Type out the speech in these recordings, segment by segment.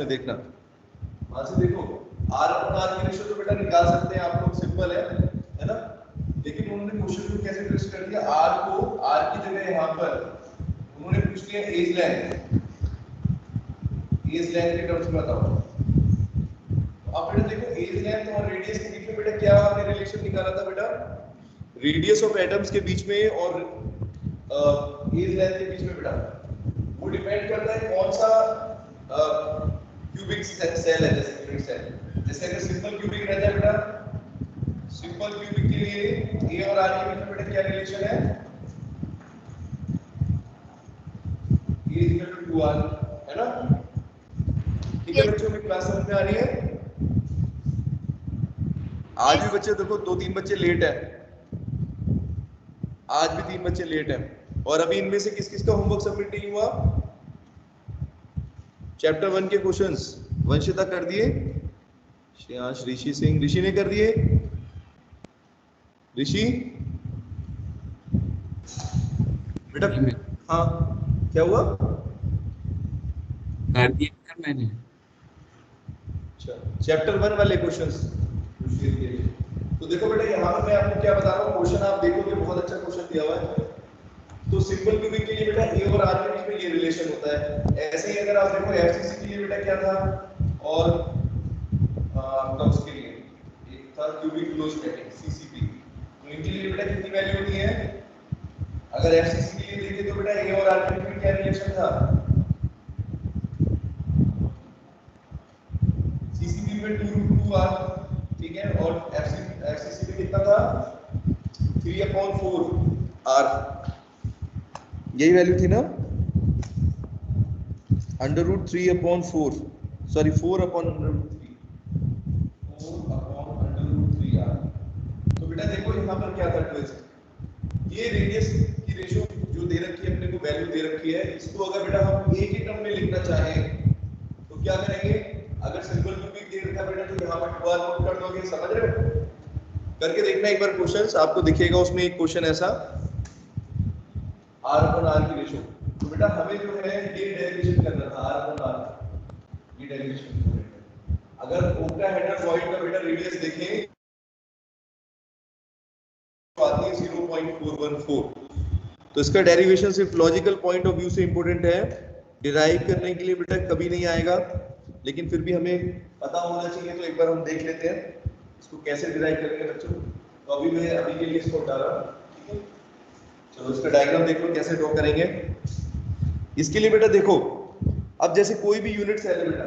में देखना, वहां से देखो आर अपॉन आर की रेशियो तो बेटा निकाल सकते हैं आप लोग, सिंपल है ना। लेकिन उन्होंने क्वेश्चन को कैसे ट्विस्ट कर दिया, आर को आर की जगह यहाँ पर उन्होंने पूछ लिया एज लेंथ, एज लेंथ के टर्म्स में बताओ। तो अब बेटा देखो एज लेंथ और रेडियस के बीच में बेटा क्या हमने रिलेशन निकाला था बेटा, रेडियस ऑफ एटम्स के बीच में और एज लेंथ के बीच में बेटा, वो डिपेंड करता है कौन सा क्यूबिक सेल है, जैसे क्यूबिक सेल, जैसे अगर सिंपल क्यूबिक रहता है बेटा, सिंपल क्यूबिक के लिए ए और आर के बीच में बेटा क्या रिलेशन है, ए इज इक्वल टू 2r, है ना। ठीक है Yes. बच्चों, की क्लास समझ में आ रही है। आज भी Yes. बच्चे देखो 2-3 बच्चे लेट है, आज भी 3 बच्चे लेट है, और अभी इनमें से किस किस का होमवर्क सबमिट नहीं हुआ, चैप्टर 1 के क्वेश्चंस वंशिता कर दिए, श्रेयांश, ऋषि सिंह, ऋषि ने कर दिए, ऋषि बेटा, हाँ क्या हुआ, कर दिया सर मैंने। अच्छा चैप्टर 1 वाले क्वेश्चंस तो देखो बेटा यहाँ पर मैं आपको क्या बता रहा हूँ, क्वेश्चन आप देखोगे बहुत अच्छा क्वेश्चन दिया हुआ है। तो सिंपल क्यूबिक के लिए बेटा ए और आर के बीच में ये रिलेशन होता है। ऐसे ही अगर आप देखो एफसीसी के लिए बेटा क्या था, और आपका उसके लिए एक था क्यूबिक फ्लोस्टैटिक सीसीपी, तो इनके लिए बेटा कितनी वैल्यू होती है, अगर एफसीसी के लिए देखें तो बेटा ए और आर के बीच में क्या रिलेशन था, सीसीपी में 2√2r, ठीक है, और एफसीसी में कितना था 3/4r, यही वैल्यू थी ना, √3/4, सॉरी 4/√3, 4/√3r। तो बेटा देखो यहाँ पर क्या था ट्विस्ट, ये रेडियस की रेशियो जो दे रखी है अपने को, वैल्यू दे रखी है, इसको अगर बेटा हम ए के टर्म में लिखना चाहें तो क्या करेंगे, अगर सिंपल क्यूबिक दे रखा बेटा तो यहाँ पर 2r पुट कर दोगे, समझ रहे हो, करके देखना एक बार क्वेश्चंस, आपको दिखेगा उसमें एक क्वेश्चन ऐसा आर अपॉन आर की रेशियो। तो बेटा हमें जो है ये डेरिवेशन करना था, आर अपॉन आर, ये डेरिवेशन। अगर ओक्टाहेड्रल वॉइड का बेटा रेडियस देखें तो आती है 0.414, तो इसका डेरिवेशन सिर्फ लॉजिकल पॉइंट ऑफ व्यू से इंपॉर्टेंट है, डिराइव करने के लिए बेटा कभी नहीं आएगा, लेकिन फिर भी हमें पता होना चाहिए, तो एक बार हम देख लेते हैं इसको कैसे डिराइव करेंगे बच्चों। तो अभी मैं अभी के लिए इसको हटा रहा हूं, ठीक है, चलो इसका डायग्राम देख लो कैसे ड्रॉ करेंगे। इसके लिए बेटा देखो, अब जैसे कोई भी यूनिट सेल है बेटा,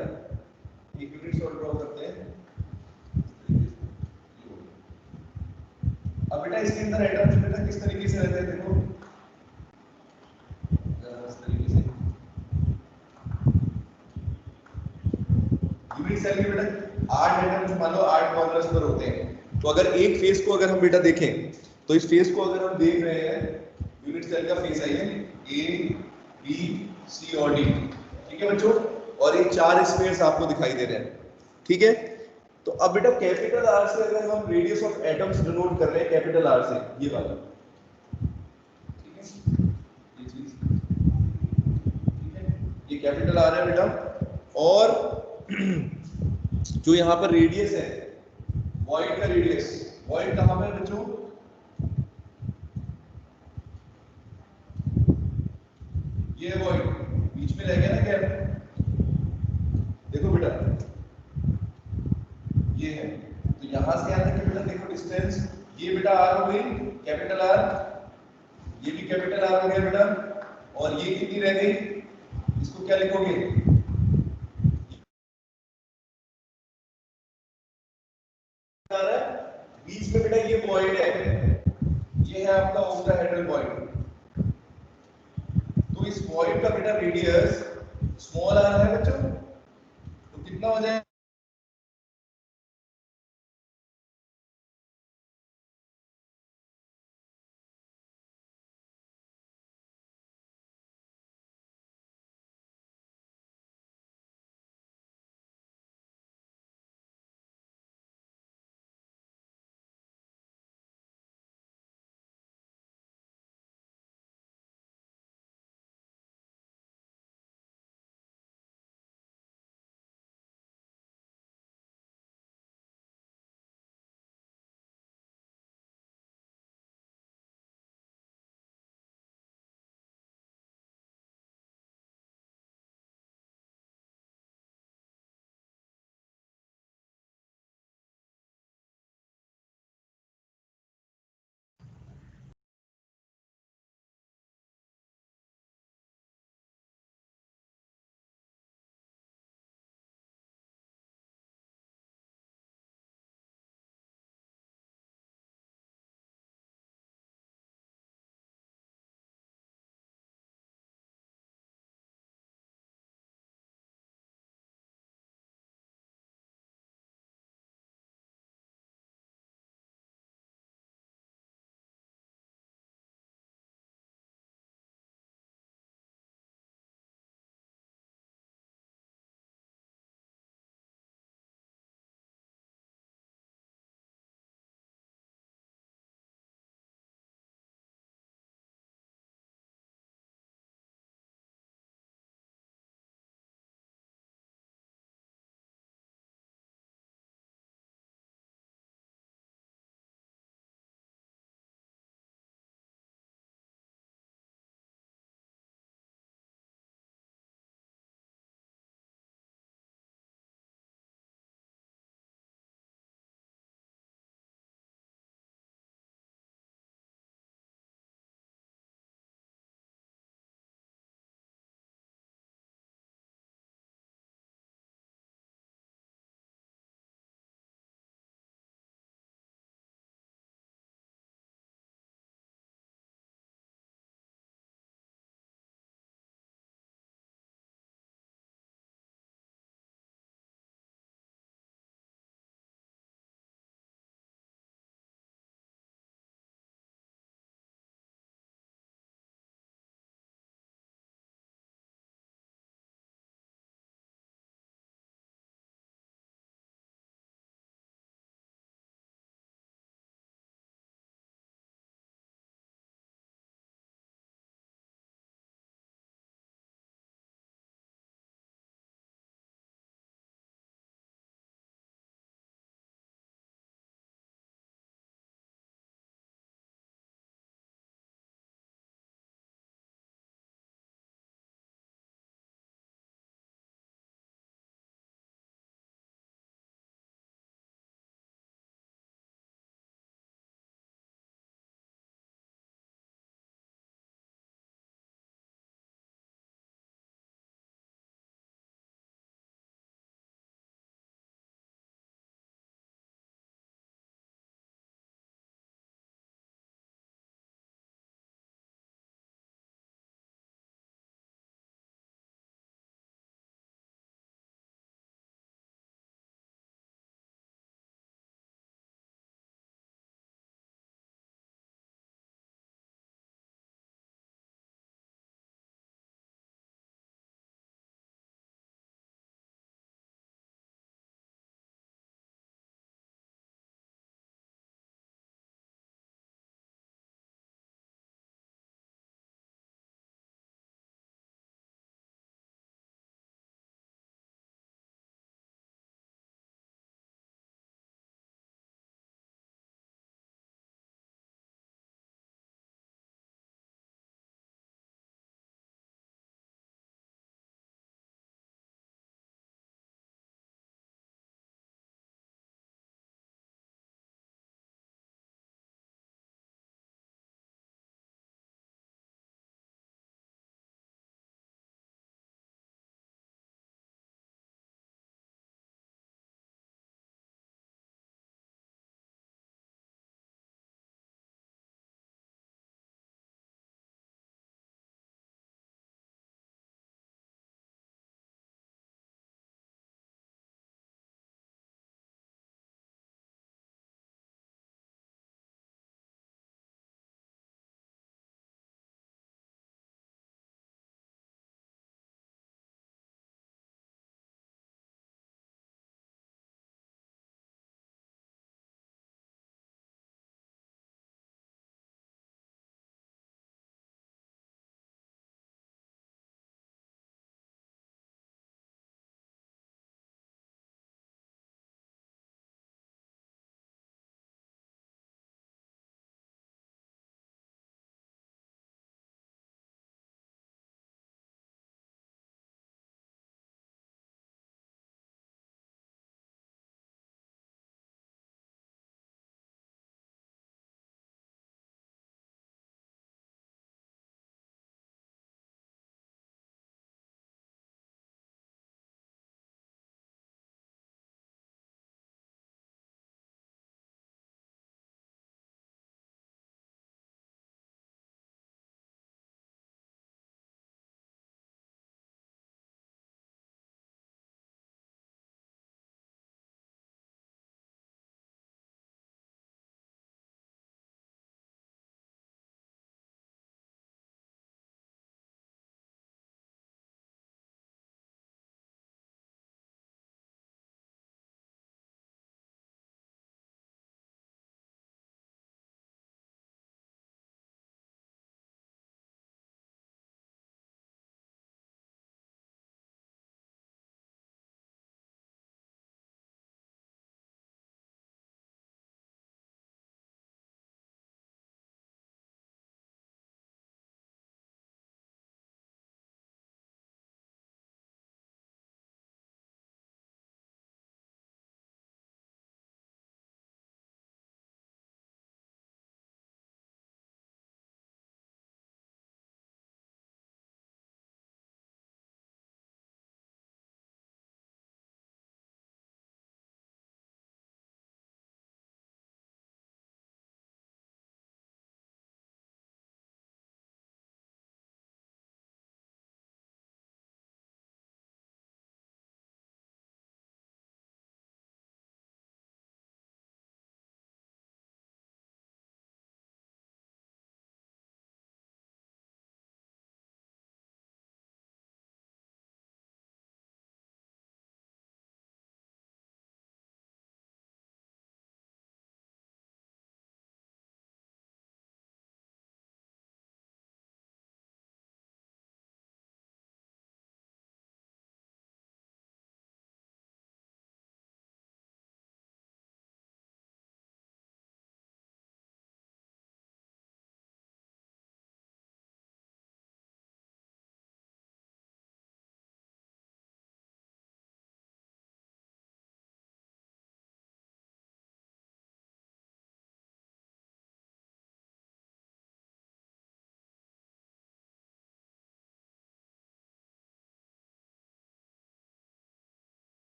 एक यूनिट सेल ड्रॉ करते हैं, अब बेटा इसके अंदर एटम्स बेटा किस तरीके से रहते हैं, देखो इस तरीके से यूनिट सेल में बेटा 8 एटम्स मान लो 8 कॉर्नर्स पर होते हैं, तो अगर एक फेस को अगर हम बेटा देखें, तो इस फेस को अगर हम देख रहे हैं, यूनिट सेल का फेस है ये ए बी सी और डी, ठीक है बच्चों, और ये 4 स्फीयर्स आपको दिखाई दे रहे हैं, ठीक है। तो अब बेटा कैपिटल आर से अगर हम रेडियस ऑफ एटम्स डिनोट कर रहे हैं, कैपिटल आर से ये वाला, ठीक है, ये चीज, ठीक है, ये कैपिटल आर है बेटा, और जो यहाँ पर रेडियस है वॉइड का रेडियस, वॉइड कहां पे है बच्चों, ये वॉइड बीच में रह गया ना गैप, देखो बेटा ये है, तो यहां से यहां तक बेटा देखो डिस्टेंस, ये बेटा आर हो गई कैपिटल आर, ये भी कैपिटल आर हो गया बेटा, और ये कितनी रह गई, इसको क्या लिखोगे, बीच में बेटा ये वॉइड है, ये है आपका ओक्टाहेड्रल वॉइड, तो इस वॉइड का बेटा रेडियस स्मॉल आर है बच्चों, तो कितना हो जाएगा,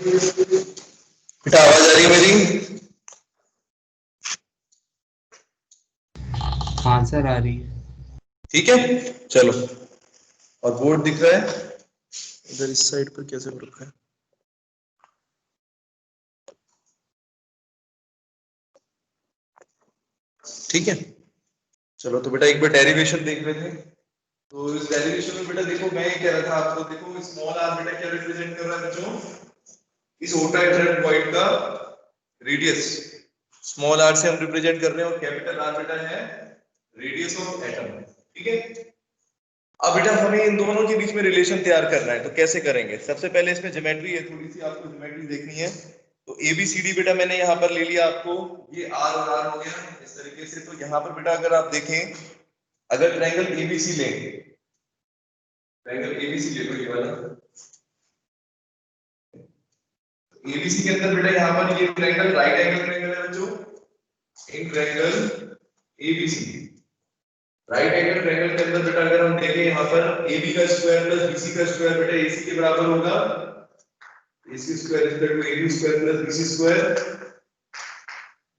बेटा आवाज आ रही है मेरी? हाँ सर आ रही है। ठीक है चलो, और बोर्ड दिख रहा है इधर इस साइड पर कैसे हो रखा है? ठीक है चलो, तो बेटा एक बार डेरिवेशन देख लेते हैं। तो इस डेरिवेशन में बेटा देखो, मैं ये कह रहा था आपको, देखो स्मॉल आर बेटा क्या रिप्रेजेंट कर रहा है बच्चों? इस ओटाहेड्रल वॉइड का रेडियस स्मॉल आर से हम रिप्रेजेंट कर रहे हैं, और कैपिटल आर बेटा है रेडियस ऑफ एटम। ठीक है, अब बेटा हमें इन दोनों के बीच में रिलेशन तैयार करना है, तो कैसे करेंगे? सबसे पहले इसमें ज्योमेट्री है, थोड़ी सी आपको ज्योमेट्री देखनी है। तो एबीसीडी बेटा मैंने यहाँ पर ले लिया आपको, ये आर और आर हो गया इस तरीके से। तो यहाँ पर बेटा अगर आप देखें, अगर ट्रायंगल एबीसी लेंगे, ट्रायंगल एबीसी ले लो ये वाला, एबीसी के अंदर बेटा यहाँ पर ये ट्रायंगल राइट एंगल ट्रायंगल है बच्चों, in triangle ABC right angle triangle के अंदर बेटा अगर हम देखें यहाँ पर AB का स्क्वायर प्लस BC का स्क्वायर बेटा AC के बराबर होगा, AC square is equal to AB square plus BC square.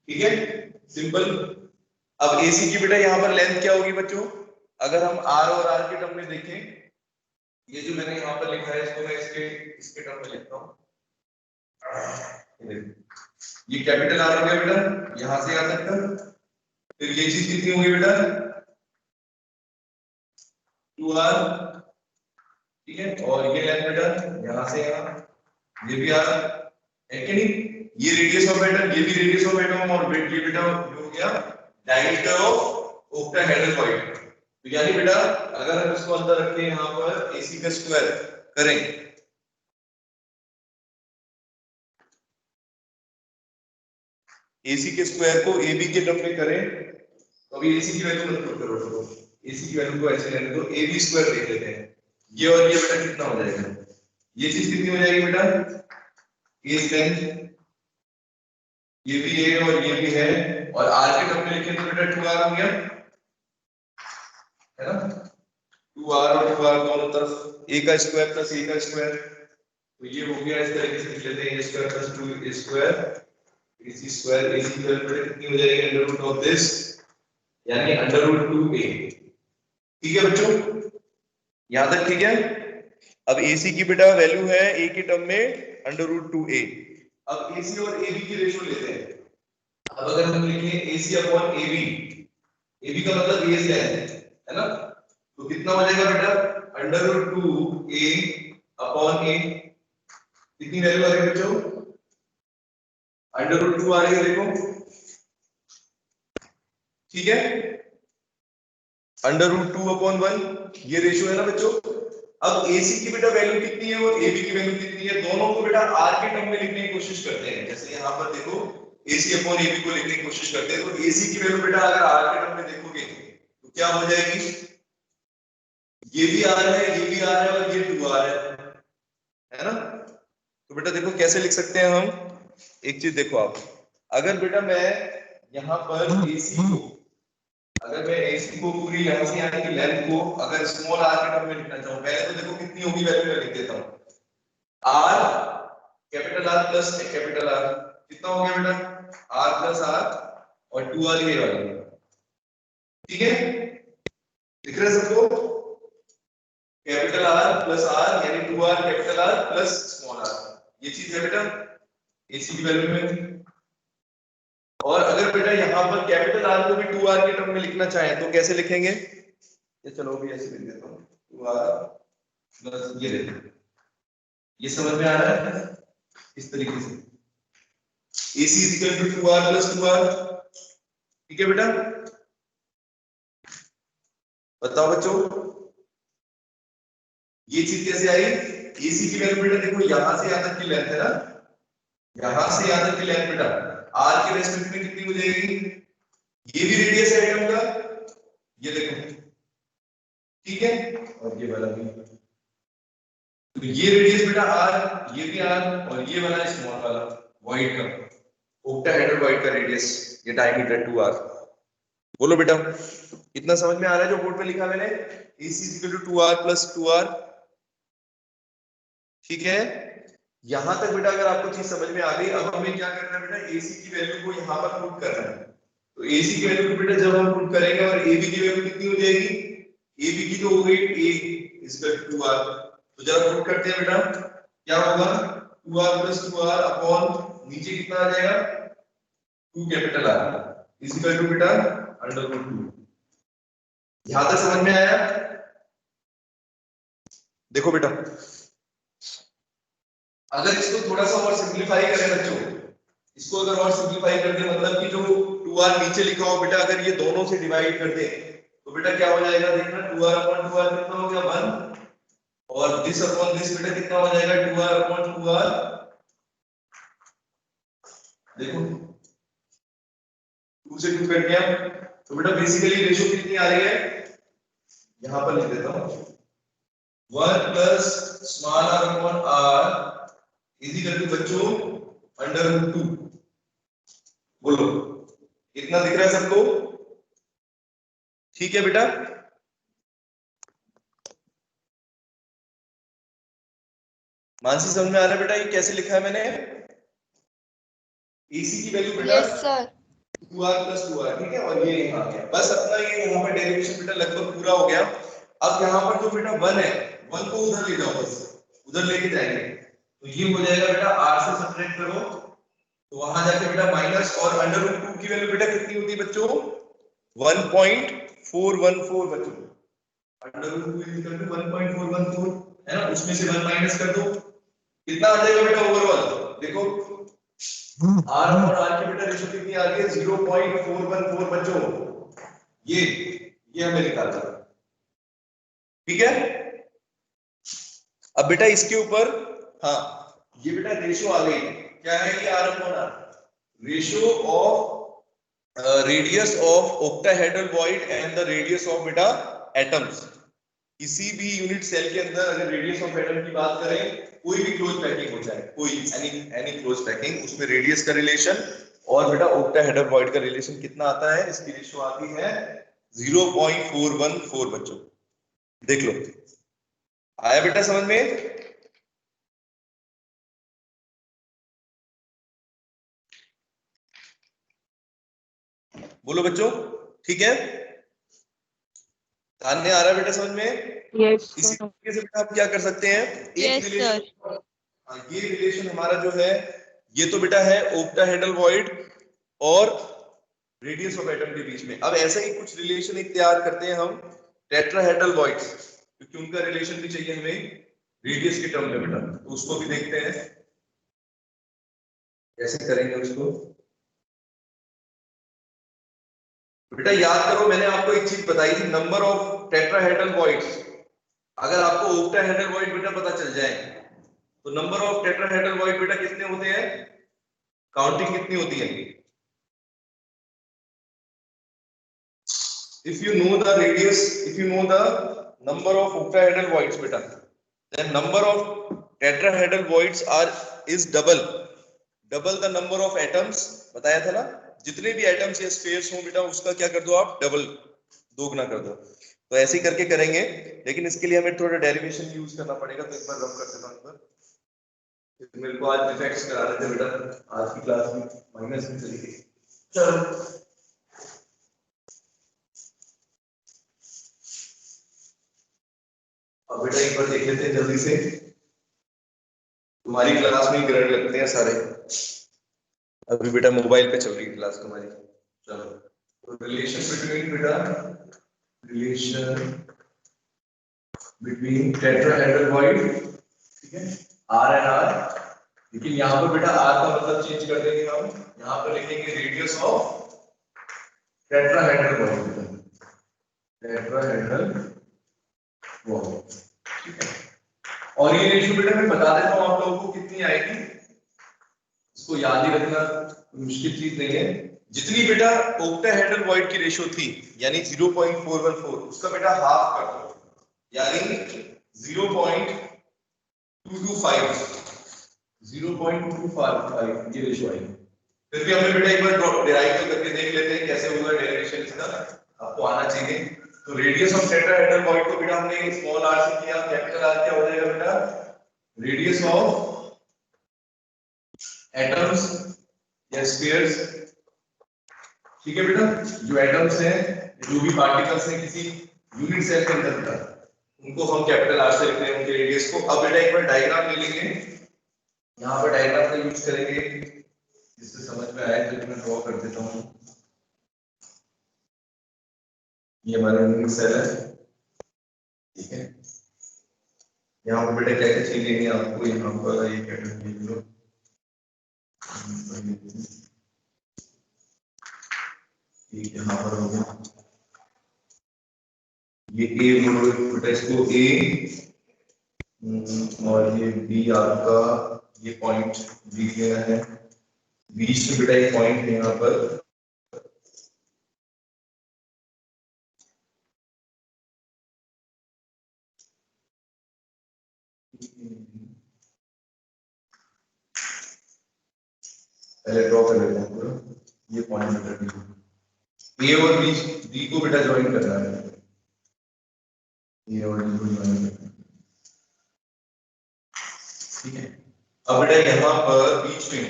ठीक है सिंपल। अब AC की बेटा यहाँ पर लेंथ क्या होगी बच्चों? अगर हम R और R के टर्म में देखें, ये जो मैंने यहाँ पर लिखा है इसको मैं इसके टर्म में लिखता हूँ। ये कैपिटल R हो गया बेटा, यहाँ से आ सकता। फिर ये चीज कितनी होगी बेटा? 2R। ठीक है, और ये लेंथ बेटा यहाँ से यहाँ, ये भी R है कि नहीं? ये रेडियस ऑफ एटम, ये भी रेडियस ऑफ एटम, और ये बेटा हो गया डायमीटर ऑफ ओक्टाहेड्रल वॉइड। तो यानी बेटा अगर हम इसको अंदर रखें यहाँ पर AC का स्क्वायर करें, AC के स्क्वायर को AB के टर्म में करें, तो अभी AC की वैल्यू मत पुट करो, AC की वैल्यू को ऐसे रहने दो, AB स्क्वायर देख लेते हैं। ये और ये बेटा कितना हो जाएगा? ये चीज कितनी हो जाएगी बेटा? A लेंथ, ये भी है और ये भी है, और R के टर्म में लिखें तो बेटा 2R हो गया, है ना? 2R और 2R दोनों तरफ A का स्क्वायर प्लस A का स्क्वायर, तो ये हो गया। इस तरीके से लिख लेते हैं A square plus 2A square, AC square, AC की वैल्यू बेटा कितनी हो जाएगी? अंडर रूट ऑफ दिस, यानी अंडर रूट 2A। ठीक है बच्चों, यहां तक ठीक है? अब AC की बेटा वैल्यू है A के टर्म में अंडर रूट 2A। अब AC और AB की रेशियो लेते हैं। अब अगर हम लिखें AC अपॉन AB, AB का मतलब बेस है ना? तो कितना हो जाएगा बेटा? Under root 2A upon A। कितनी वैल्यू आ रही है बच्चों? अंडर रूट 2 आ रही है, देखो। ठीक है, अंडर रूट 2 अपॉन 1, ये रेशियो है ना बच्चों। अब AC की बेटा वैल्यू कितनी है और AB की वैल्यू कितनी है, दोनों को बेटा R के टर्म में लिखने की कोशिश करते हैं। जैसे यहाँ पर देखो AC अपॉन AB को लिखने की कोशिश करते हैं, तो AC की वैल्यू बेटा अगर R के टर्म में देखोगे तो क्या हो जाएगी? ये भी R है, ये भी R है, और ये 2R है ना? तो बेटा देखो कैसे लिख सकते हैं हम, एक चीज देखो आप, अगर बेटा मैं यहाँ पर AC को, अगर मैं AC को पूरी यहाँ से यहाँ की लेंथ को अगर स्मॉल r के टर्म में लिखना चाहूँ, पहले तो देखो कितनी होगी वैल्यू, मैं लिख देता हूँ। r capital R plus capital R कितना हो गया बेटा? r प्लस R और 2R ये वाली। ठीक है, दिख रहा है सबको? कैपिटल R प्लस R यानी 2R capital R plus small r, ये चीज है बेटा AC की वैल्यू में। और अगर बेटा यहाँ पर कैपिटल R को भी 2R के टर्म में लिखना चाहें तो कैसे लिखेंगे? ये चलो भी ऐसे लिख देता हूँ, 2R प्लस ये लिख, ये समझ में आ रहा है? इस तरीके से AC is equal to 2R plus 2R। ठीक है बेटा, बताओ बच्चों ये चीज कैसे आई? AC की वैल्यू बेटा देखो यहां से यहां तक की लेंथ है ना, यहां से यहां तक की लेंथ बेटा R के रेस्पेक्ट में कितनी हो जाएगी? ये भी रेडियस है एटम का, ये देखो। ठीक है, और ये वाला भी, तो ये रेडियस बेटा R, ये भी R, और ये वाला स्मॉल वाला वॉइड का ओक्टाहेड्रल वॉइड का रेडियस, ये डायमीटर 2R। बोलो बेटा इतना समझ में आ रहा है जो बोर्ड पे लिखा मैंने? AC is equal to 2R plus 2R। ठीक है, यहां तक बेटा अगर आपको चीज समझ में आ गई, अब हमें क्या करना है बेटा, AC की वैल्यू को यहाँ पर पुट करना है। तो AC की वैल्यू को बेटा जब हम पुट करेंगे और AB की वैल्यू कितनी हो जाएगी, AB की तो हो गई A इक्वल टू 2R, तो जब पुट करते हैं बेटा क्या होगा, 2R प्लस 2R अपॉन नीचे कितना आ जाएगा 2 कैपिटल R इक्वल टू बेटा अंडर रूट 2। यहां तक समझ में आया? देखो बेटा अगर इसको थोड़ा सा और सिंपलीफाई करें बच्चों, इसको अगर और सिंपलीफाई कर दे, मतलब कि जो 2R नीचे लिखा हो बेटा अगर ये दोनों से डिवाइड कर दे तो बेटा क्या हो जाएगा, देखना 2R अपॉन 2R कितना हो गया 1, और दिस अपॉन दिस बेटा कितना हो जाएगा 2R अपॉन 2R। देखो 2 से 2 कट गया, तो बेटा बेसिकली रेशियो कितनी आ रही है, यहां पर लिख देता हूं 1 plus small r upon r is equal to बच्चों अंडर रूट 2। बोलो इतना दिख रहा है सबको? ठीक है बेटा, मानसी समझ में आ रहा है बेटा ये कैसे लिखा है मैंने? AC की वैल्यू बेटा yes sir 2R plus 2R, ठीक है, और ये यहाँ आ गया, बस अपना ये यहाँ पर डेरिवेशन बेटा लगभग पूरा हो गया। अब यहाँ पर जो बेटा 1 है 1 को उधर ले जाओ, बस उधर लेके जाएंगे तो ये हो जाएगा बेटा R से सब्ट्रैक्ट करो तो वहां जाके बेटा माइनस, और अंडर रूट 2 की वैल्यू बेटा कितनी होती है बच्चों 1.414 बच्चों, under root 2 is equal to 1.414 है ना, उसमें से 1 माइनस कर दो कितना आ जाएगा बेटा ओवरऑल, देखो R और R की बेटा रेशियो कितनी आ रही है 0.414 बच्चों, ये हमें निकालना है, ठीक है। अब बेटा इसके ऊपर हाँ ये बेटा रेशियो आ गई, क्या है ये R upon R, ratio of radius of octahedral void and the radius of बेटा एटम्स। किसी भी यूनिट सेल के अंदर अगर रेडियस ऑफ एटम की बात करें, कोई भी क्लोज पैकिंग हो जाए, कोई एनी क्लोज पैकिंग, उसमें रेडियस का रिलेशन और बेटा ऑक्टाहेड्रल वॉइड का रिलेशन कितना आता है, इसकी रेशियो आती है 0.414 बच्चों। देख लो आया बेटा समझ में? बोलो बच्चों ठीक है, ध्यान में आ रहा है बेटा समझ में? यस इसी तरीके से बेटा आप क्या कर सकते हैं, एक रिलेशन, ये रिलेशन हमारा जो है ये तो बेटा है ऑक्टाहेड्रल वॉइड और रेडियस ऑफ एटम के बीच में। अब ऐसा ही कुछ रिलेशन एक तैयार करते हैं हम टेट्राहेड्रल वॉइड्स, क्योंकि उनका रिलेशन भी चाहिए हमें रेडियस के टर्म में बेटा, तो उसको भी देखते हैं कैसे करेंगे उसको। बेटा याद करो मैंने आपको एक चीज बताई थी, नंबर ऑफ टेट्राहेड्रल वॉइड्स, अगर आपको ऑक्टाहेड्रल वॉइड बेटा पता चल जाए तो नंबर ऑफ टेट्राहेड्रल वॉइड बेटा कितने होते हैं, काउंटिंग कितनी होती है, if you know the radius, if you know the number of octahedral voids beta, then number of tetrahedral voids are is double the number of atoms, बताया था ना, जितने भी एटम्स या स्फीयर्स हो बेटा उसका क्या कर दो आप डबल, दोगुना कर दो। तो ऐसे ही करके करेंगे, लेकिन इसके लिए हमें थोड़ा डेरिवेशन यूज करना पड़ेगा, तो एक बार रब कर देता हूं पर मेरे को आज डिफेक्ट्स करा रहे थे बेटा, आज की क्लास में माइनस में चली गई। चलो अब बेटा एक बार देख लेते हैं जल्दी से, तुम्हारी क्लास में ग्रेड लगते हैं सारे, अभी बेटा मोबाइल पे चल रही है क्लास तुम्हारी। चलो तो रिलेशन बिटवीन बेटा, रिलेशन बिटवीन टेट्राहेड्रल वॉइड, ठीक है, R एंड R, लेकिन यहाँ पर बेटा R का मतलब चेंज कर देंगे हम, यहाँ पर लिखेंगे radius of tetrahedral void, tetrahedral void, ठीक है। और ये रेशियो बेटा मैं बता देता हूं आप लोगों को कितनी आएगी, इसको याद ही रखना, मुश्किल चीज नहीं है। जितनी बेटा ऑक्टाहेड्रल वॉइड की रेशियो थी यानी 0.414, उसका बेटा हाफ कर दो यानी 0.225, 0.255 ये रेशियो आएगी। फिर भी हमने बेटा एक बार डिराइव तो करके देख लेते हैं कैसे होगा डेरिवेशन इसका, आपको आना चाहिए। तो रेडियस ऑफ टेट्राहेड्रल वॉइड को बेटा हमने स्मॉल r से किया, कैपिटल R क्या हो जाएगा बेटा, रेडियस ऑफ एटम्स या स्फीयर्स, ठीक है बेटा, जो एटम्स हैं, जो भी पार्टिकल्स हैं किसी यूनिट सेल के अंदर बेटा, उनको हम कैपिटल आर से लिखते हैं, उनके रेडियस को। अब बेटा एक बार डायग्राम ले लेंगे, यहाँ पर डायग्राम का यूज करेंगे जिससे समझ में आए, तो मैं ड्रॉ कर देता हूँ। ये हमारा यूनिट सेल है, ठीक है। यहाँ पर बेटा क्या क्या चीज लेंगे आपको, यहाँ पर ये कैपिटल लिख लो, ठीक है, यहाँ पर हो गया ये ए बोलो बेटा, इसको ए, और ये बी आपका, ये पॉइंट बी लेना है, बीच में बेटा एक पॉइंट है यहाँ पर, पहले ड्रॉ कर लेते हैं पूरा, ये पॉइंट बेटा ए और बी को बेटा ज्वाइन करना है, ए और बी को ज्वाइन करना है, ठीक है। अब बेटा यहाँ पर बीच में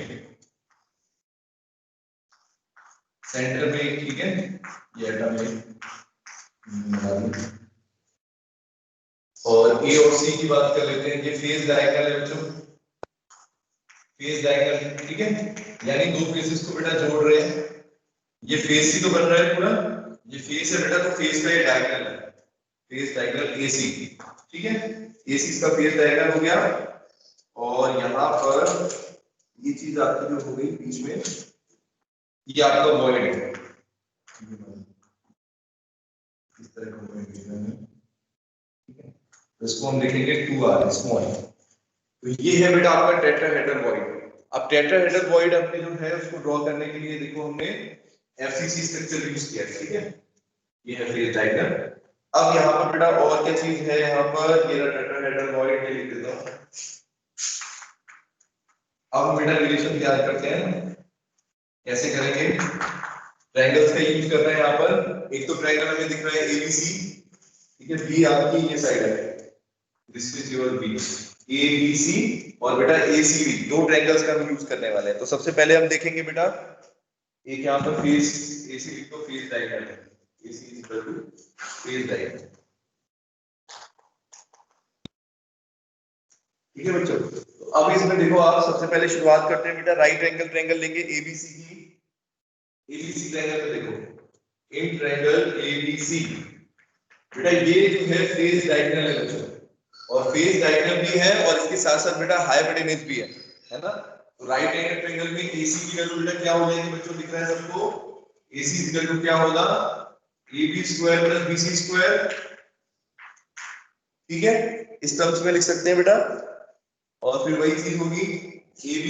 सेंटर में, ठीक है, ये एटम है, और ए और सी की बात कर लेते हैं, ये फेज डायगोनल है बच्चों, फेज डायगोनल, ठीक है, यानी दो फेसेस को बेटा जोड़ रहे हैं, ये फेस सी तो बन रहा है पूरा, ये फेस है बेटा, तो फेस का ये डायगोनल है, फेस डायगोनल एसी, ठीक है, एसी इसका फेस डायगोनल हो गया। और यहाँ पर ये चीज आपकी जो हो गई बीच में, ये आपका वॉइड है, इस तरह का वॉइड है, ठीक है, तो इसको हम लिखेंगे 2r स्मॉल। तो ये है बेटा आपका टेट्राहेड्रल वॉइड। अब टेट्राहेड्रल वॉइड हमने जो है उसको ड्रॉ करने के लिए देखो हमने एफसीसी स्ट्रक्चर यूज किया, ठीक है, ये है फेज डायग्राम। अब यहाँ पर बेटा और क्या चीज है, यहाँ पर ये टेट्राहेड्रल वॉइड में लिख देता हूँ। अब बेटा रिलेशन याद करते हैं, कैसे करेंगे, ट्रायंगल्स का यूज कर रहे हैं यहाँ पर, एक तो ट्रायंगल हमें दिख रहा है एबीसी, ठीक है, बी आपकी ये साइड है, this is your B, ABC और बेटा एसीबी, दो ट्रायंगल्स का हम यूज करने वाले हैं। तो सबसे पहले हम देखेंगे बेटा, एक यहाँ पर फेस एसीबी को फेस डायग्राम है, AC is equal to face diagram, ठीक है बच्चों। तो अब इसमें देखो आप सबसे पहले शुरुआत करते हैं बेटा, राइट एंगल ट्रायंगल लेंगे एबीसी की, एबीसी ट्रायंगल पे देखो, इन ट्रायंगल एबीसी बेटा ये जो है फेस डायगोनल है बच्चों, और फेस डायगोनल भी है और इसके साथ साथ बेटा हाइपोटेन्यूज भी है ना। तो राइट एंगल ट्रायंगल में AC की वैल्यू बेटा क्या हो जाएगी बच्चों, दिख रहा है सबको, AC की वैल्यू क्या होगा, AB square plus BC square, ठीक है, इस टर्म्स में लिख सकते हैं बेटा। और फिर वही चीज होगी, AB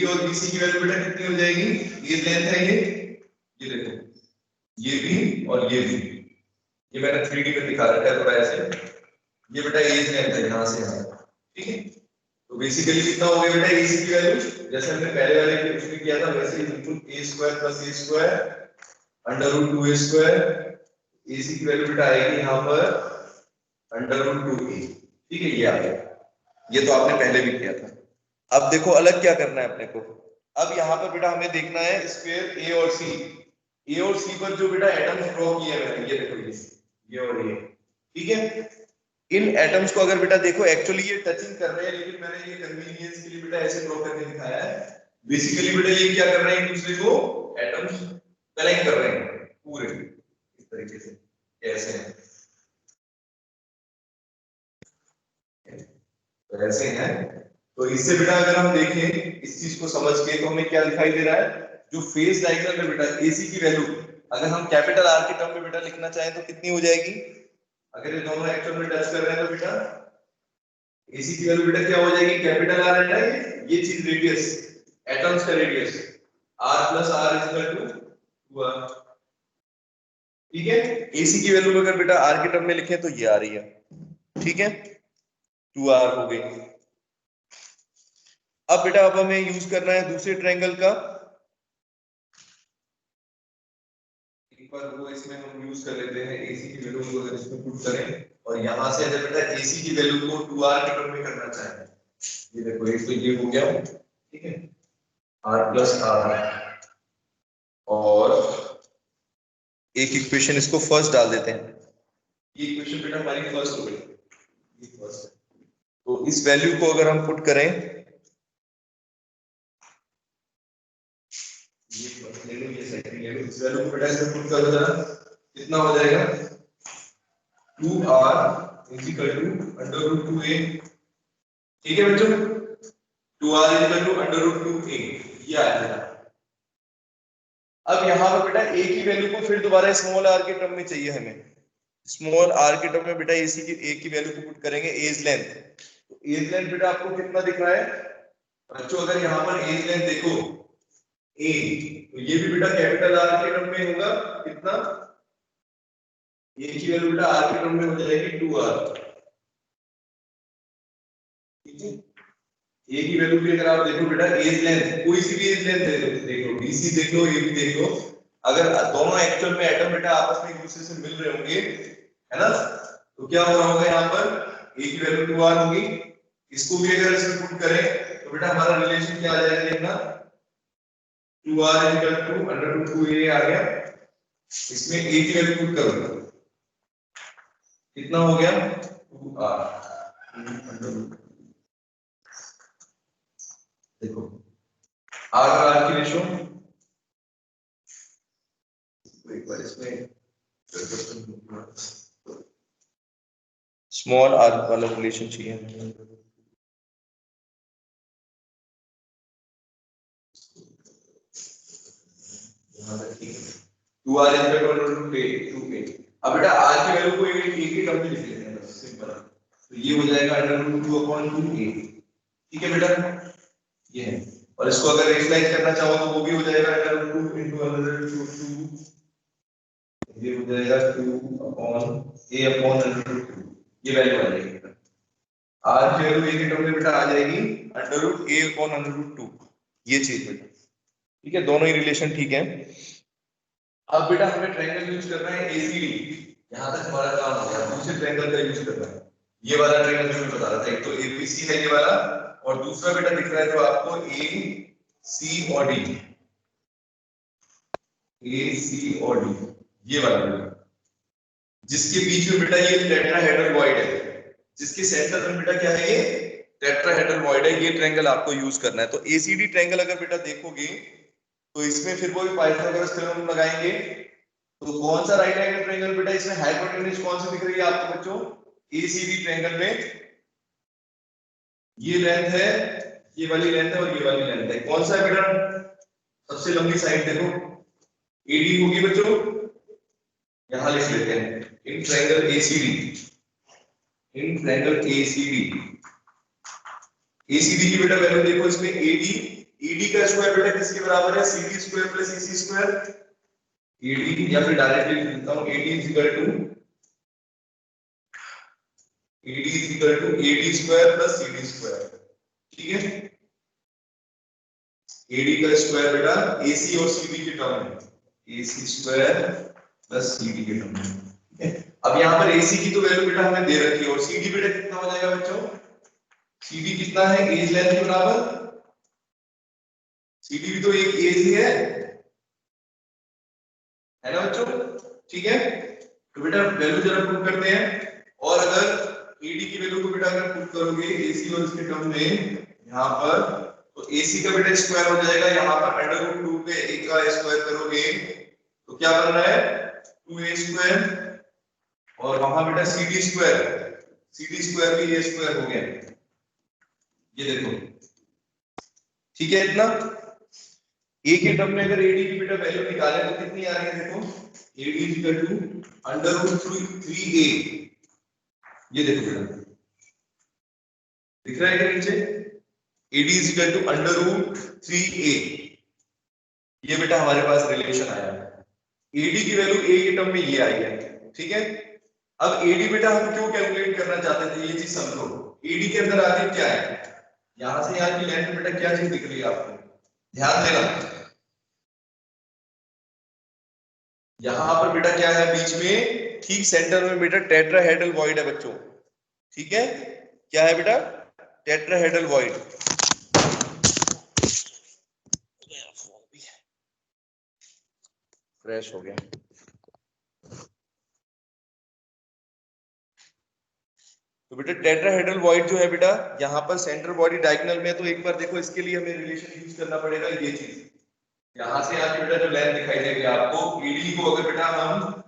और BC की वैल्यू बेटा कितनी हो जाएगी, ये लेंथ है ये देखो, ये भी और ये भी, ये मैंने 3D में दिखा रखा है थोड़ा ऐसे, ये बेटा एज लेंथ है यहाँ से यहाँ, ठीक है। तो बेसिकली कितना हो गया बेटा AC की वैल्यू, जैसे हमने पहले वाले के उसमें किया था वैसे ही बिल्कुल a square plus a square under root 2a square, AC की वैल्यू बेटा आएगी यहाँ पर अंडर रूट 2a, ठीक है, ये आ गया, ये तो आपने पहले भी किया था। अब देखो अलग क्या करना है अपने को, अब यहाँ पर बेटा हमें देखना है स्क्वायर A और C पर जो बेटा एटम्स ड्रॉ किए हैं, ये देखो ये और ये, ठीक है। इन एटम्स को अगर बेटा देखो एक्चुअली ये टचिंग कर रहे हैं, लेकिन मैंने ये कन्वीनियंस के लिए बेटा ऐसे ड्रॉ करके दिखाया है। बेसिकली बेटा ये क्या कर रहे हैं, एक दूसरे को एटम्स कनेक्ट कर रहे हैं पूरे इस तरीके से, कैसे हैं, तो ऐसे हैं। तो इससे बेटा अगर हम देखें इस चीज को समझ के, तो हमें क्या दिखाई दे रहा है, जो फेज डायग्राम में बेटा AC की वैल्यू अगर हम कैपिटल R के टर्म में बेटा लिखना चाहें तो कितनी हो जाएगी, अगर ये दोनों एक्चुअल में टच कर रहे हैं तो बेटा AC की वैल्यू बेटा क्या हो जाएगी, कैपिटल R है ना, ये चीज रेडियस, एटम्स का radius R plus R is equal to 2R, ठीक है। AC की वैल्यू अगर बेटा R के टर्म में लिखें तो ये आ रही है, ठीक है, 2R हो गई। अब बेटा अब हमें यूज करना है दूसरे ट्रायंगल का, एक बार वो इसमें हम यूज कर लेते हैं AC की वैल्यू को अगर इसमें पुट करें, और यहां से अगर बेटा AC की वैल्यू को 2R के टर्म में करना चाहें, ये देखो एक तो ये हो गया, ठीक है, r प्लस r, और एक इक्वेशन इसको फर्स्ट डाल देते हैं। ये इक्वेशन बेटा हमारी फर्स्ट हो गई, ये फर्स्ट है। तो इस वैल्यू को अगर हम पुट करें, ये फर्स्ट ले लो, ये सेकंड ले लो, इस वैल्यू को बेटा इसमें पुट करो जरा, कितना हो जाएगा 2r is equal to under root 2a। ठीक है बच्चों, 2r is equal to under root 2a, ये आ जाएगा। अब यहाँ पर बेटा a की वैल्यू को फिर दोबारा स्मॉल r के टर्म में चाहिए हमें। स्मॉल r के टर्म में बेटा a की वैल्यू को पुट करेंगे एज लेंथ। तो एज लेंथ बेटा आपको कितना दिख रहा है बच्चों, अगर यहाँ पर एज लेंथ देखो a, तो ये भी बेटा कैपिटल R के टर्म में होगा, कितना, a की वैल्यू बेटा r के टर्म में हो जाएगी 2r। ठीक है, a की वैल्यू भी अगर आप देखो बेटा एज लेंथ, कोई सी भी एज लेंथ देखो, bc देख लो, a भी देख लो, अगर दोनों एक्चुअल में एटम बेटा आपस में एक दूसरे से मिल रहे होंगे, है ना, तो क्या हो रहा होगा यहाँ पर a की वैल्यू 2r होगी। इसको भी अगर इसमें पुट करें तो बेटा हमारा रिलेशन क्या आ जाएगा, देखना 2r is equal to under root 2a आ गया। इसमें a की वैल्यू पुट करो, कितना हो गया 2r अंडर रूट, देखो r और r की रेशो, एक बार इसमें स्मॉल r वाला रिलेशन चाहिए। Two R is equal to 2a। अब बेटा r की वैल्यू को एक के टर्म में लिख लेते हैं, बस सिंपल। तो ये हो जाएगा अंडर रूट 2/2a। ठीक है बेटा, ये है। और इसको अगर रेशनलाइज करना चाहो तो वो भी हो जाएगा under root 2 into under root 2, ये हो जाएगा 2a अपॉन अंडर रूट 2, ये वैल्यू आ जाएगी। r की वैल्यू a के टर्म में बेटा आ जाएगी under root a upon under root 2, ये चीज बेटा। ठीक है, दोनों ही रिलेशन ठीक है। अब बेटा हमें ट्रायंगल यूज करना है ACD, यहां तक हमारा काम हो गया। दूसरे ट्रायंगल का यूज करना है, ये वाला ट्रायंगल जो मैं बता रहा था, एक तो ABC है ये वाला, और दूसरा बेटा दिख रहा है जो आपको AC और D, AC और D, ये वाला बेटा, जिसके बीच में बेटा ये टेट्राहेड्रल वॉइड है, जिसके सेंटर में बेटा क्या है, ये टेट्राहेड्रल वॉइड है। ये ट्रायंगल आपको यूज करना है। तो ACD ट्रायंगल अगर बेटा देखोगे तो इसमें फिर वो पाइथागोरस थ्योरम लगाएंगे। तो कौन सा राइट एंगल ट्रायंगल बेटा, इसमें हाइपोटेन्यूज कौन सी दिख रही है आपको बच्चों, ACD ट्रायंगल में ये लेंथ है, ये वाली लेंथ है, और ये वाली लेंथ है। कौन सा है बेटा, सबसे लंबी साइड देखो AD होगी बच्चों, यहां लिख लेते हैं in triangle ACD, in triangle ACD, ACD की बेटा वैल्यू देखो, इसमें AD का स्क्वायर बेटा किसके बराबर है, CD square plus AC square, AD, या फिर डायरेक्टली लिख देता हूं AD is equal to AD square plus CD square. ठीक है, AD का स्क्वायर बेटा AC और CD के टर्म में, AC स्क्वायर प्लस CD के टर्म में। ठीक है, अब यहाँ पर AC की तो वैल्यू बेटा हमें दे रखी है, और CD बेटा कितना हो जाएगा बच्चों, CD कितना है, एज लेंथ के बराबर, CD भी तो एक एज ही है ना बच्चों। ठीक है, तो बेटा वैल्यू जरा पुट करते हैं, और अगर AD की वैल्यू को बेटा अगर पुट करोगे AC और इसके टर्म में यहाँ पर, तो AC का बेटा स्क्वायर हो जाएगा, यहाँ पर अंडर रूट 2 पे a का स्क्वायर करोगे तो क्या बन रहा है 2a स्क्वायर, और वहां बेटा CD स्क्वायर भी a स्क्वायर हो गया, ये देखो। ठीक है, इतना a के टर्म में अगर AD की बेटा वैल्यू निकाले तो कितनी आ रही है, देखो AD is equal to under root 3a, ये देखो बेटा दिख रहा है क्या नीचे, AD is equal to under root 3a, ये बेटा हमारे पास रिलेशन आया है। AD की वैल्यू a के टर्म में ये आई है। ठीक है, अब AD बेटा हम क्यों कैलकुलेट करना चाहते थे, ये चीज समझो। AD के अंदर आगे क्या है, यहां से यहां की लेंथ बेटा क्या चीज दिख रही है आपको, ध्यान देना, यहां पर बेटा क्या है बीच में, ठीक सेंटर में बेटा टेट्राहेड्रल वॉइड है बच्चों। ठीक है, क्या है बेटा, टेट्राहेड्रल वॉइड। क्रैश हो गया। तो बेटा टेट्राहेड्रल वॉइड जो है बेटा, यहाँ पर सेंटर बॉडी डायगोनल में, तो एक बार देखो इसके लिए हमें रिलेशन यूज करना पड़ेगा। ये चीज यहाँ से आके बेटा जो लेंथ दिखाई देगी आपको, ईडी को अगर बेटा हम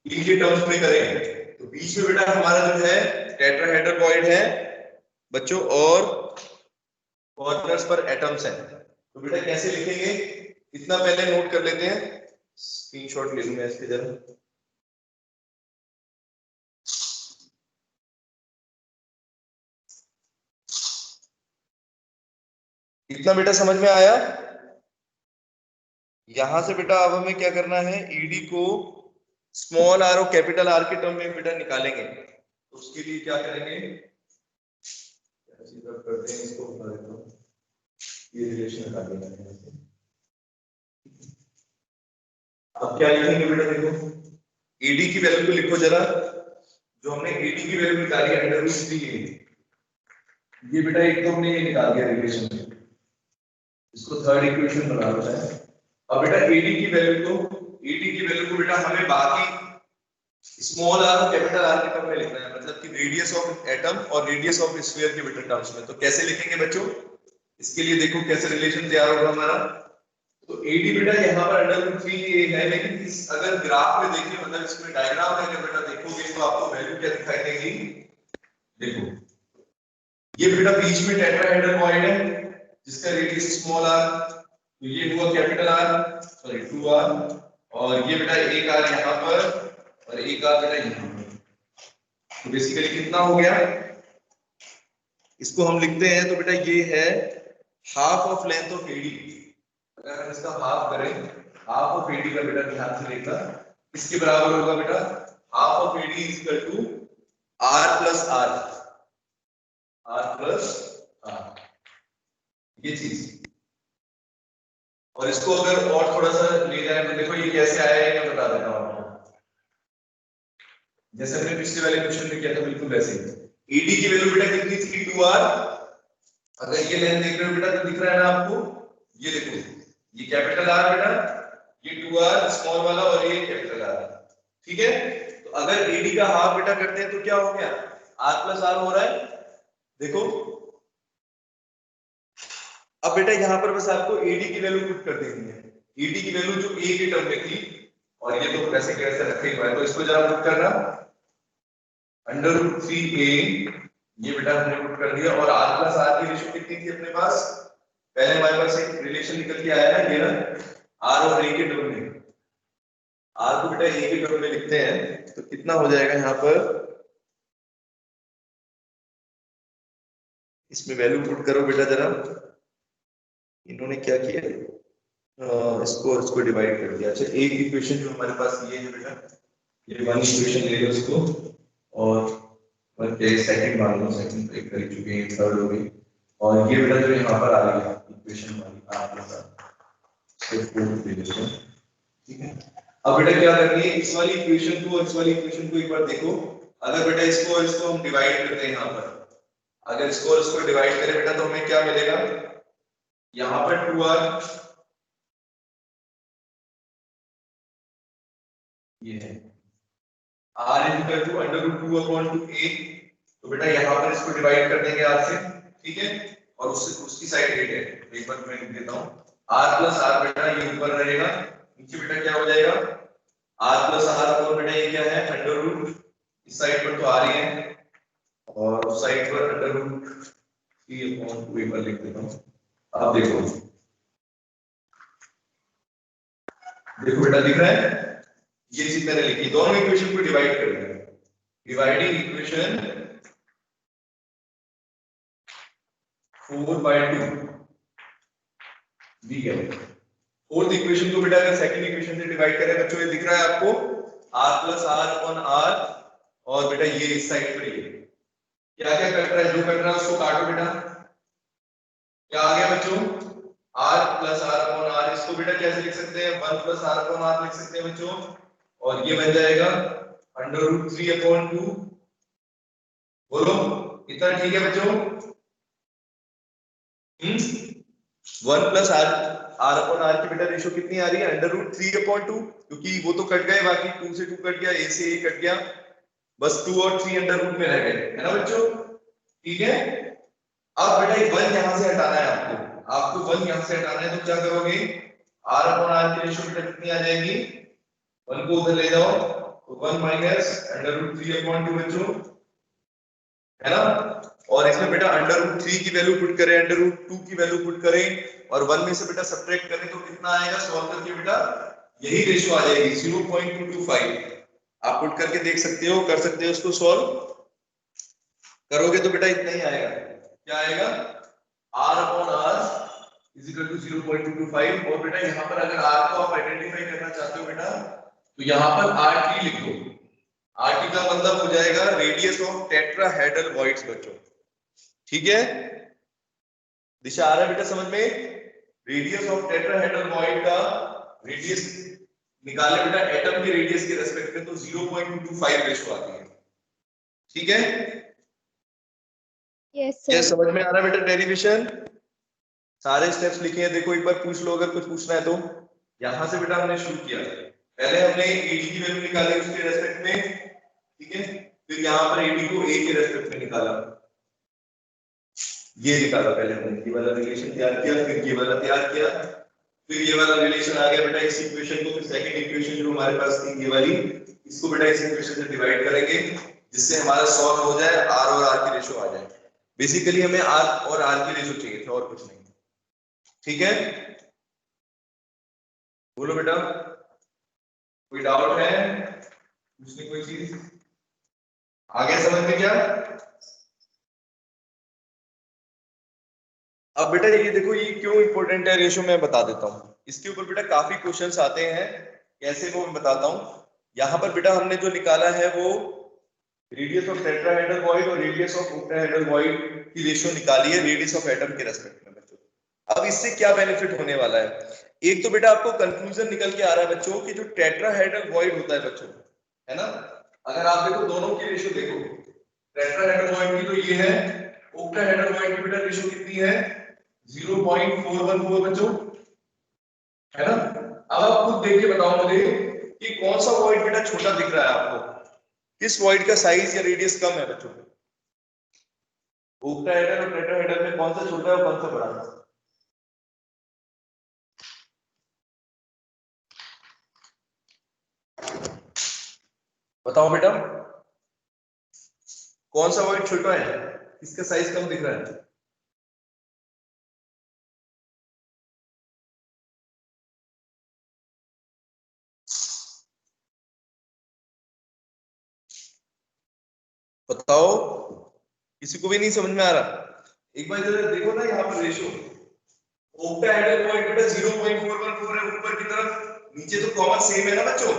ई के टर्म्स में करें तो बीच में बेटा हमारा जो है टेट्राहेड्रल वॉइड है बच्चों, और कॉर्नर्स पर एटम्स हैं। तो बेटा कैसे लिखेंगे, इतना पहले नोट कर लेते हैं। स्क्रीनशॉट ले लूं मैं इसके जरा। इतना बेटा समझ में आया। यहां से बेटा अब हमें क्या करना है, ईडी को स्मॉल आर और कैपिटल आर के टर्म में बेटा निकालेंगे। तो उसके लिए क्या करेंगे, करते हैं इसको, बता देता हूं, ये रिलेशन हटा देंगे। अब क्या लिखेंगे बेटा, देखो ईडी की वैल्यू को लिखो जरा। जो हमने ईडी की वैल्यू निकाली है √3, ये बेटा एक तो हमने ये निकाल दिया रिलेशन, इसको थर्ड इक्वेशन बना लो है। अब बेटा ईडी की वैल्यू को बेटा हमें बाकी स्मॉल आर और कैपिटल आर के टर्म में लिखना है, मतलब कि रेडियस ऑफ एटम और रेडियस ऑफ स्फीयर के बेटा टर्म्स में। तो कैसे लिखेंगे बच्चों, इसके लिए देखो कैसे रिलेशन तैयार होगा हमारा। तो एडी बेटा यहाँ पर √3 है, लेकिन इस अगर ग्राफ में देखिए, मतलब इसमें डायग्राम में अगर बेटा देखोगे तो आपको वैल्यू क्या दिखाई देगी। देखो ये बेटा बीच में टेट्राहेड्रल वॉइड है जिसका रेडियस स्मॉल आर, तो ये हुआ कैपिटल आर, सॉरी 2r, और ये बेटा एक आर यहाँ पर और एक आर बेटा यहाँ पर। तो बेसिकली कितना हो गया, इसको हम लिखते हैं तो बेटा ये है half of length of AD. अगर हम इसका हाफ करें, हाफ ऑफ एडी का बेटा ध्यान से देखना, इसके बराबर होगा बेटा half of AD is equal to R plus R, ये चीज। और इसको अगर और थोड़ा सा ले जाए तो देखो ये कैसे आया है, मैं बता देता हूं आपको। जैसे हमने पिछले वाले क्वेश्चन में किया था बिल्कुल वैसे ही। ईडी की वैल्यू बेटा कितनी थी, 2r। अगर ये लेंथ देख रहे हो बेटा तो दिख रहा है ना आपको, ये देखो ये कैपिटल आर बेटा, ये 2r स्मॉल वाला और ये कैपिटल आर, ठीक है। तो अगर ईडी का हाफ बेटा करते हैं तो क्या हो गया, r प्लस आर हो रहा है। देखो अब बेटा यहाँ पर बस आपको एडी की वैल्यू पुट कर देनी है। एडी की वैल्यू जो ए के टर्म में थी, और ये तो वैसे कैसे रखे हुआ है, तो इसको जरा पुट करना, √3a, ये बेटा हमने पुट कर दिया। और r प्लस आर की रेशियो कितनी थी अपने पास, पहले हमारे पास एक रिलेशन निकल के आया ना, ये ना r और a के टर्म में, r को बेटा a के टर्म में लिखते हैं तो कितना हो जाएगा यहाँ पर, इसमें वैल्यू पुट करो बेटा जरा। इन्होंने क्या किया, इसको डिवाइड कर दिया। अच्छा एक इक्वेशन जो हमारे पास ये है बेटा, ये वन इक्वेशन ले लो इसको, और सेकंड मान लो, सेकंड एक कर चुके हैं, थर्ड हो गई, और ये बेटा जो यहाँ पर आ रही है इक्वेशन वाली आपके साथ, ठीक है। अब बेटा क्या करनी है, इस वाली इक्वेशन को इस वाली इक्वेशन को एक बार देखो। अगर बेटा इसको हम डिवाइड करते हैं यहाँ पर, अगर इसको डिवाइड करें बेटा तो हमें क्या मिलेगा, यहाँ पर 2r, ये है r इक्वल टू √2/2a। तो बेटा यहाँ पर इसको डिवाइड कर देंगे r से, ठीक है, और उसकी साइड 8 है। एक बार मैं लिख देता हूँ, r प्लस आर बेटा ये ऊपर रहेगा, नीचे बेटा क्या हो जाएगा, r प्लस आर, और बेटा ये क्या है √, इस साइड पर तो आ रही है, और उस साइड पर √3/2 एक बार लिख देता हूँ। अब देखो बेटा दिख रहा है, ये चीज मैंने लिखी, दोनों इक्वेशन को डिवाइड कर दिया, डिवाइडिंग इक्वेशन 4/2 दी गई। फोर्थ इक्वेशन को बेटा अगर सेकंड इक्वेशन से डिवाइड करें बच्चों, ये दिख रहा है आपको r प्लस r/r, और बेटा ये इस साइड पर ये क्या क्या कट रहा है, जो कट रहा है उसको काटो बेटा। क्या आ गया बच्चों, r प्लस r/r, इसको बेटा कैसे लिख सकते हैं, 1 प्लस r/r लिख सकते हैं बच्चों, और ये बन जाएगा √3/2। बोलो इतना ठीक है बच्चों, 1 plus r R upon R की बेटा रेशो कितनी आ रही है, √3/2, क्योंकि वो तो कट गए, बाकी 2 से 2 कट गया, a से a कट गया, बस 2 और 3 अंडर रूट में रह गए, है ना बच्चों। ठीक है, अब बेटा एक 1 यहां से हटाना है आपको 1 यहां से हटाना है, तो क्या करोगे, आर अपॉन आर की रेशो बेटा कितनी आ जाएगी, 1 को उधर ले जाओ, तो 1 माइनस √3/2 बच्चों, है ना। और इसमें बेटा √3 की वैल्यू पुट करें, √2 की वैल्यू पुट करें, और 1 में से बेटा सब्ट्रैक्ट करें तो कितना आएगा, सॉल्व करके बेटा यही रेशो आ जाएगी 0.225। आप पुट करके देख सकते हो, कर सकते हो, उसको सॉल्व करोगे तो बेटा इतना ही आएगा, क्या आएगा, r upon r is equal to 0.225। और बेटा यहाँ पर अगर r को आप आइडेंटिफाई करना चाहते हो बेटा, तो यहाँ पर RT लिख दो, RT का मतलब हो जाएगा रेडियस ऑफ टेट्राहेड्रल वॉइड्स बच्चों। ठीक है, दिशा आ रहा है बेटा समझ में, रेडियस ऑफ टेट्राहेड्रल वॉइड का रेडियस निकाले बेटा एटम के रेडियस के रेस्पेक्ट में, तो 0.25 रेशो आती है। ठीक है, यस ये सर। समझ में आ रहा है बेटा डेरिवेशन, सारे स्टेप्स लिखे हैं, देखो एक बार पूछ लो अगर कुछ पूछना है तो। यहां से बेटा हमने शुरू किया, पहले हमने AD की वैल्यू निकाली उसके रेस्पेक्ट में, ठीक है, फिर यहाँ पर AD को A के रेस्पेक्ट में निकाला, ये निकाला, पहले हमने ये वाला रिलेशन तैयार किया, फिर ये वाला तैयार किया, फिर ये वाला रिलेशन आ गया बेटा इस इक्वेशन को, फिर सेकंड इक्वेशन जो हमारे पास थी ये वाली, इसको बेटा इस इक्वेशन से डिवाइड करेंगे, जिससे हमारा सॉल्व हो जाए, r और r की रेशो आ जाए। बेसिकली हमें r और r की रेशो चाहिए था और कुछ नहीं। ठीक है, बोलो बेटा, कोई डाउट है, पूछने कोई चीज आ गया समझ में क्या। अब बेटा ये देखो, ये क्यों इंपॉर्टेंट है रेशो, मैं बता देता हूँ, इसके ऊपर बेटा काफी क्वेश्चंस आते हैं, कैसे वो मैं बताता हूँ। यहाँ पर बेटा हमने जो निकाला है वो रेडियस ऑफ टेट्राहेड्रल वॉइड और रेडियस ऑफ ऑक्टाहेड्रल वॉइड की रेशियो निकाली है रेडियस ऑफ एटम के रेस्पेक्ट में बच्चों। अब इससे क्या बेनिफिट होने वाला है, एक तो बेटा आपको कंक्लूजन निकल के आ रहा है बच्चों कि जो टेट्राहेड्रल वॉइड होता है बच्चों, है ना, अगर आप देखो दोनों की रेशियो देखो, टेट्राहेड्रल वॉइड की तो ये है, ऑक्टाहेड्रल वॉइड की बेटा रेशियो कितनी है, 0.414 बच्चों, है ना। अब आप खुद देख के बताओ मुझे कि कौन सा वॉइड बेटा छोटा दिख रहा है आपको, किस वॉइड का साइज या रेडियस कम है बच्चों, ऑक्टाहेड्रल और टेट्राहेड्रल में कौन सा छोटा है और कौन सा बड़ा है, बताओ बेटा, कौन सा वॉइड छोटा है, किसका साइज कम दिख रहा है, बताओ, किसी को भी नहीं समझ में आ रहा, एक बार जरा देखो ना यहाँ पर रेशो, ऑक्टाहेड्रल वॉइड बेटा 0.414 है ऊपर की तरफ, नीचे तो कॉमन सेम है ना बच्चों,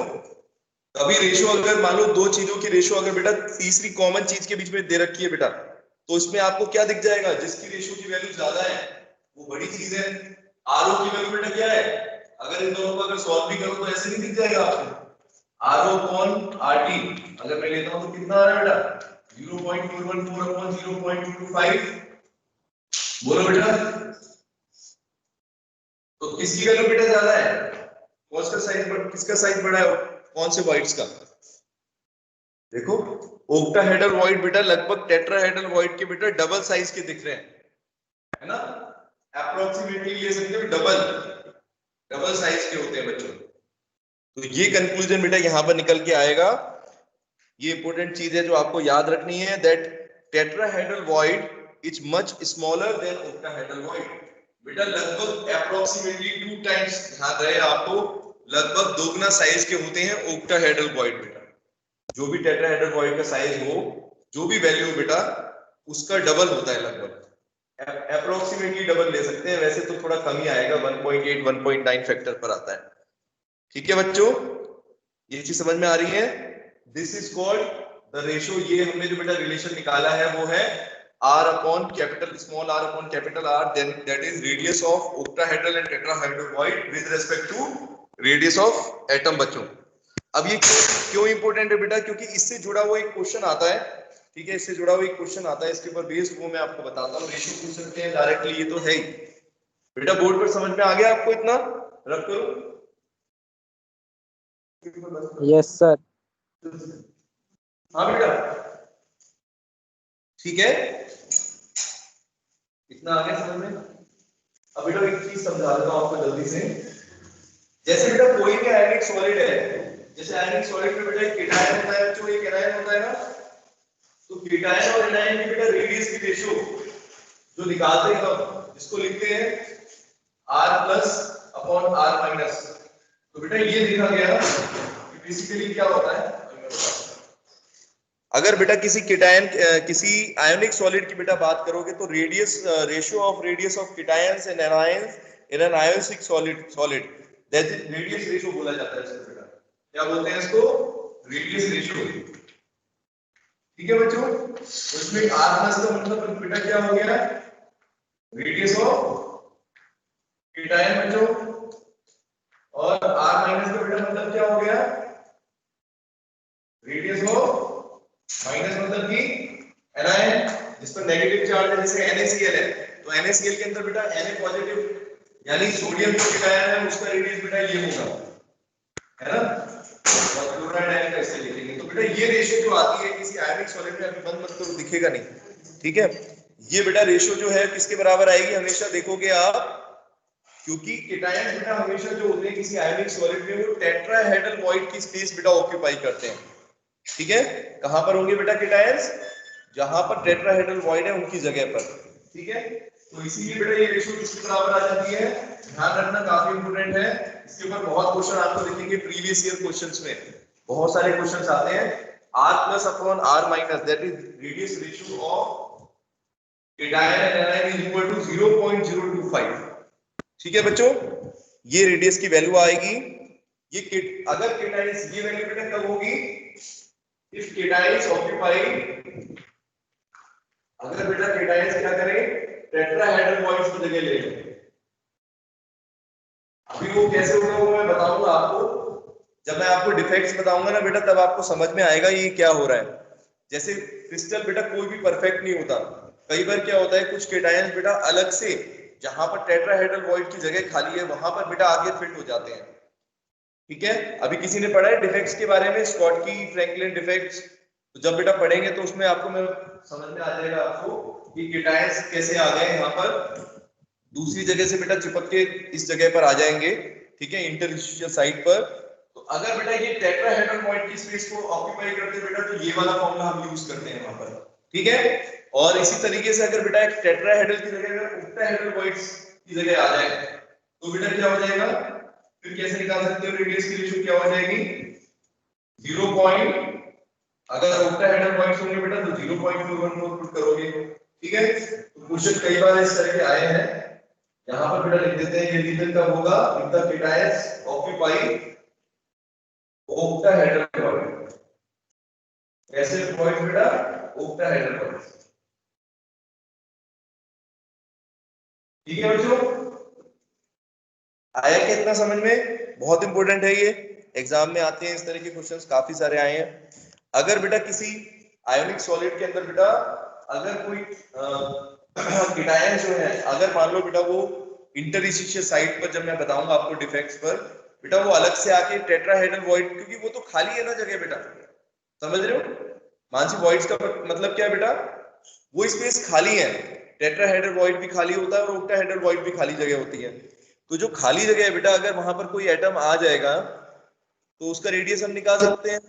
अभी रेशो अगर मान लो दो चीजों की रेशो अगर बेटा तीसरी कॉमन चीज के बीच में दे रखी है बेटा, तो इसमें आपको क्या दिख जाएगा, जिसकी रेशो की वैल्यू ज्यादा है वो बड़ी चीज है। आरओ की वैल्यू बेटा क्या है, अगर इन दोनों को अगर सॉल्व भी करो तो ऐसे नहीं दिख जाएगा आपको, आरओ अपॉन आरटी अगर मैं लेता हूं तो कितना आ रहा है बेटा, 0.414 अपॉन 0.225, बोलो बेटा, तो किसकी वैल्यू बेटा ज्यादा है, कौन सा साइज, किसका साइज बड़ा है, कौन से वॉइड्स का, देखो ऑक्टाहेड्रल वॉइड बेटा लगभग टेट्राहेड्रल वॉइड के बेटा डबल साइज के दिख रहे हैं, है ना, अप्रोक्सीमेटली ले सकते हो डबल साइज के होते हैं बच्चों। तो ये कंक्लूजन बेटा यहां पर निकल के आएगा, ये इंपॉर्टेंट चीज है जो आपको याद रखनी है, that tetrahedral void is much smaller than octahedral void, बेटा लगभग अप्रोक्सीमेटली 2 टाइम्स, ध्यान रहे आपको, लगभग दोगुना साइज के होते हैं ऑक्टाहेड्रल वॉइड बेटा, जो भी टेट्राहेड्रल वॉइड का साइज हो, जो भी वैल्यू हो बेटा उसका डबल होता है, लगभग अप्रोक्सीमेटली डबल ले सकते हैं, वैसे तो थोड़ा कम ही आएगा, 1.8 1.9 फैक्टर पर आता है। ठीक है बच्चों, ये चीज समझ में आ रही है, this is called the ratio, ये हमने जो बेटा रिलेशन निकाला है वो है r upon capital small r upon capital R, then that is radius of octahedral and tetrahedral void with respect to radius of atom बच्चों। अब ये क्यों इंपॉर्टेंट है बेटा, क्योंकि इससे जुड़ा हुआ एक क्वेश्चन आता है, ठीक है, इससे जुड़ा हुआ एक क्वेश्चन आता है, इसके ऊपर बेस्ड वो मैं आपको बताता हूँ, रेशियो पूछ सकते हैं डायरेक्टली, ये तो है ही, बेटा बोर्ड पर समझ में आ गया आपको इतना? रख करो। Yes sir. हाँ बेटा ठीक है, इतना आ गया समझ में? अब बेटा एक चीज समझा देता हूं आपको जल्दी से। जैसे बेटा कोई भी आयनिक सॉलिड है, जैसे आयनिक सॉलिड में बेटा एक केटायन होता है, जो एक एनायन होता है ना, तो केटायन और एनायन की बेटा रेडियस की रेशियो जो निकालते हैं हम, इसको लिखते हैं R+/R-। तो बेटा ये देखा गया कि बेसिकली क्या होता है, अगर बेटा किसी केटायन किसी आयोनिक सॉलिड की बेटा बात करोगे तो ratio of cations and anions in an ionic solid that is radius ratio बोला जाता है इसको बेटा। क्या बोलते हैं इसको? Radius ratio. ठीक है बच्चों, तो इसमें R+ का मतलब बेटा क्या हो गया? रेडियस ऑफ केटायन बच्चों, और R- का बेटा मतलब क्या हो गया? रेडियस ऑफ माइनस मतलब कि एनायन जिस पर नेगेटिव चार्ज है, जैसे NaCl है, तो NaCl के अंदर बेटा Na पॉजिटिव यानी सोडियम जो केटायन है उसका रेडियस बेटा ये होगा, है ना, और क्लोराइड आयन का इससे लिखेंगे। तो बेटा ये रेशियो जो आती है किसी आयनिक सॉलिड में, अभी बंद मत करो दिखेगा नहीं, ठीक है, ये बेटा रेशियो जो है किसके बराबर आएगी हमेशा देखोगे आप, क्योंकि केटायन बेटा हमेशा जो होते हैं किसी आयनिक सॉलिड में वो टेट्राहेड्रल वॉइड की स्पेस बेटा ऑक्यूपाई करते हैं। ठीक है, कहां पर होंगे बेटा केटायंस? जहां पर टेट्राहेड्रल वॉइड है उनकी जगह पर। ठीक है, तो इसीलिए बेटा ये रेशियो किसके बराबर आ जाती है, ध्यान रखना काफी इंपोर्टेंट है। इसके ऊपर बहुत क्वेश्चन आपको दिखेंगे प्रीवियस ईयर क्वेश्चंस में, बहुत सारे क्वेश्चंस आते हैं। R+/R- that is radius ratio of cation and anion is equal to 0.025। ठीक है बच्चों, ये रेडियस की वैल्यू आएगी। ये अगर केटायंस, ये वैल्यू बेटा कब होगी? इफ केटायंस ऑक्यूपाइड, अगर बेटा केटायंस क्या करें, टेट्राहेड्रल वॉइड्स की जगह ले लें। अभी वो कैसे होगा वो मैं बताऊंगा आपको, जब मैं आपको डिफेक्ट्स बताऊंगा ना बेटा तब आपको समझ में आएगा ये क्या हो रहा है। जैसे क्रिस्टल बेटा कोई भी परफेक्ट नहीं होता, कई बार क्या होता है कुछ केटायंस बेटा अलग से जहां पर टेट्राहेड्रल वॉइड की जगह खाली है वहां पर बेटा आगे फिट हो जाते हैं। ठीक है, अभी किसी ने पढ़ा है डिफेक्ट्स के बारे में, स्कॉटकी फ्रैंकलिन डिफेक्ट्स? तो जब बेटा पढ़ेंगे तो उसमें आपको मैं समझ में आ जाएगा आपको कि केटायंस कैसे आ गए यहाँ पर, दूसरी जगह से बेटा चिपक के इस जगह पर आ जाएंगे। ठीक है, इंटरस्टिशियल साइट पर। तो अगर बेटा ये टेट्राहेड्रल वॉइड की स्पेस को ऑक्यूपाई करते बेटा तो ये वाला फॉर्मूला हम यूज करते हैं वहां पर। ठीक है, और इसी तरीके से अगर बेटा एक टेट्राहेड्रल की जगह में ऑक्टाहेड्रल वॉइड्स की जगह आ जाए तो बेटा क्या हो जाएगा, फिर कैसे निकाल सकते हो रेडियस की रेशियो क्या हो जाएगी? 0. अगर ऑक्टाहेड्रल वॉइड्स होंगे बेटा तो 0.414 पुट करोगे। ठीक है, तो क्वेश्चन कई बार इस तरह के आए हैं, यहां पर बेटा लिख देते हैं ये रीजन कब होगा, if the cations occupy octahedral void. कैसे वॉइड बेटा? Octahedral void. ठीक है बच्चों, आया क्या इतना समझ में? बहुत इंपॉर्टेंट है ये, एग्जाम में आते हैं इस तरह के क्वेश्चंस काफी सारे आए हैं। अगर बेटा किसी आयोनिक सॉलिड के अंदर बेटा अगर कोई केटायन जो है, अगर मान लो बेटा वो इंटरस्टिशियल साइट पर, जब मैं बताऊंगा आपको डिफेक्ट्स पर, बेटा वो अलग से आके टेट्राहेड्रल वॉइड, क्योंकि वो तो खाली है ना जगह बेटा, समझ रहे हो मानसी? वॉइड्स का मतलब क्या है बेटा, वो स्पेस खाली है, टेट्राहेड्रल वॉइड भी खाली होता है और ऑक्टाहेड्रल वॉइड भी खाली जगह होती है। तो जो खाली जगह है बेटा अगर वहां पर कोई एटम आ जाएगा तो उसका रेडियस हम निकाल सकते हैं।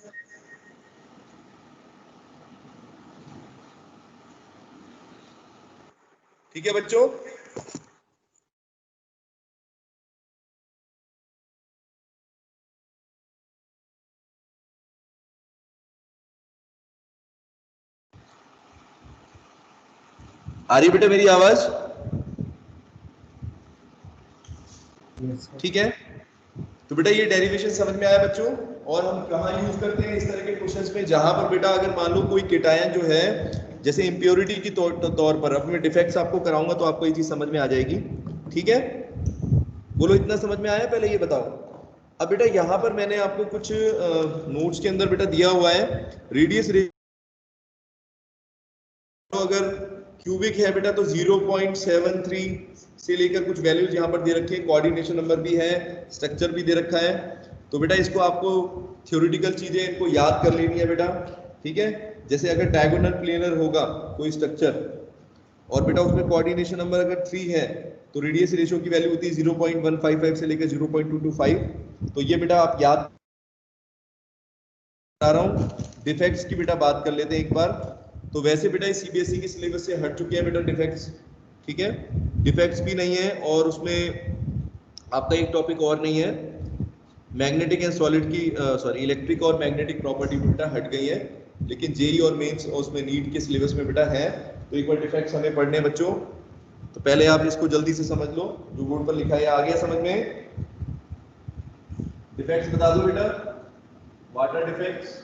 ठीक है बच्चों, आ रही बेटा मेरी आवाज? ठीक है, तो बेटा ये डेरिवेशन समझ में आया बच्चों। और हम कहाँ यूज करते हैं इस तरह के क्वेश्चंस में, जहां पर बेटा अगर मान लो कोई केटायन जो है जैसे इंप्योरिटी की तौर पर, अब मैं डिफेक्ट्स आपको कराऊंगा तो आपको ये चीज समझ में आ जाएगी। ठीक है, बोलो इतना समझ में आया? पहले ये बताओ। अब बेटा यहाँ पर मैंने आपको कुछ नोट्स के अंदर बेटा दिया हुआ है, रेडियस अगर क्यूबिक है बेटा तो 0.73 से लेकर कुछ वैल्यूज यहाँ पर दे रखी है, कोऑर्डिनेशन नंबर भी है, स्ट्रक्चर भी दे रखा है। तो बेटा इसको आपको थ्योरेटिकल चीजें इनको याद कर लेनी है बेटा, ठीक है। जैसे अगर डायगोनल प्लेनर होगा कोई स्ट्रक्चर और बेटा उसमें कोऑर्डिनेशन नंबर अगर 3 है तो रेडियस रेशियो की वैल्यू होती है 0.155 से लेकर 0.225। तो ये बेटा आप याद आ रहा हूँ। डिफेक्ट्स की बेटा बात कर लेते हैं एक बार। तो वैसे बेटा इस सीबीएसई के सिलेबस से हट चुके हैं बेटा डिफेक्ट्स, ठीक है। डिफेक्ट्स भी नहीं है और उसमें आपका एक टॉपिक और नहीं है, मैग्नेटिक एंड सॉलिड की सॉरी इलेक्ट्रिक और मैग्नेटिक प्रॉपर्टी बेटा हट गई है, लेकिन जेई और मेंस और उसमें नीट के सिलेबस में बेटा है। तो एक बार डिफेक्ट्स हमें पढ़ने हैं बच्चों। तो पहले आप इसको जल्दी से समझ लो, जो बोर्ड पर लिखा है आ गया समझ में। डिफेक्ट्स बता दो बेटा, व्हाट आर डिफेक्ट्स।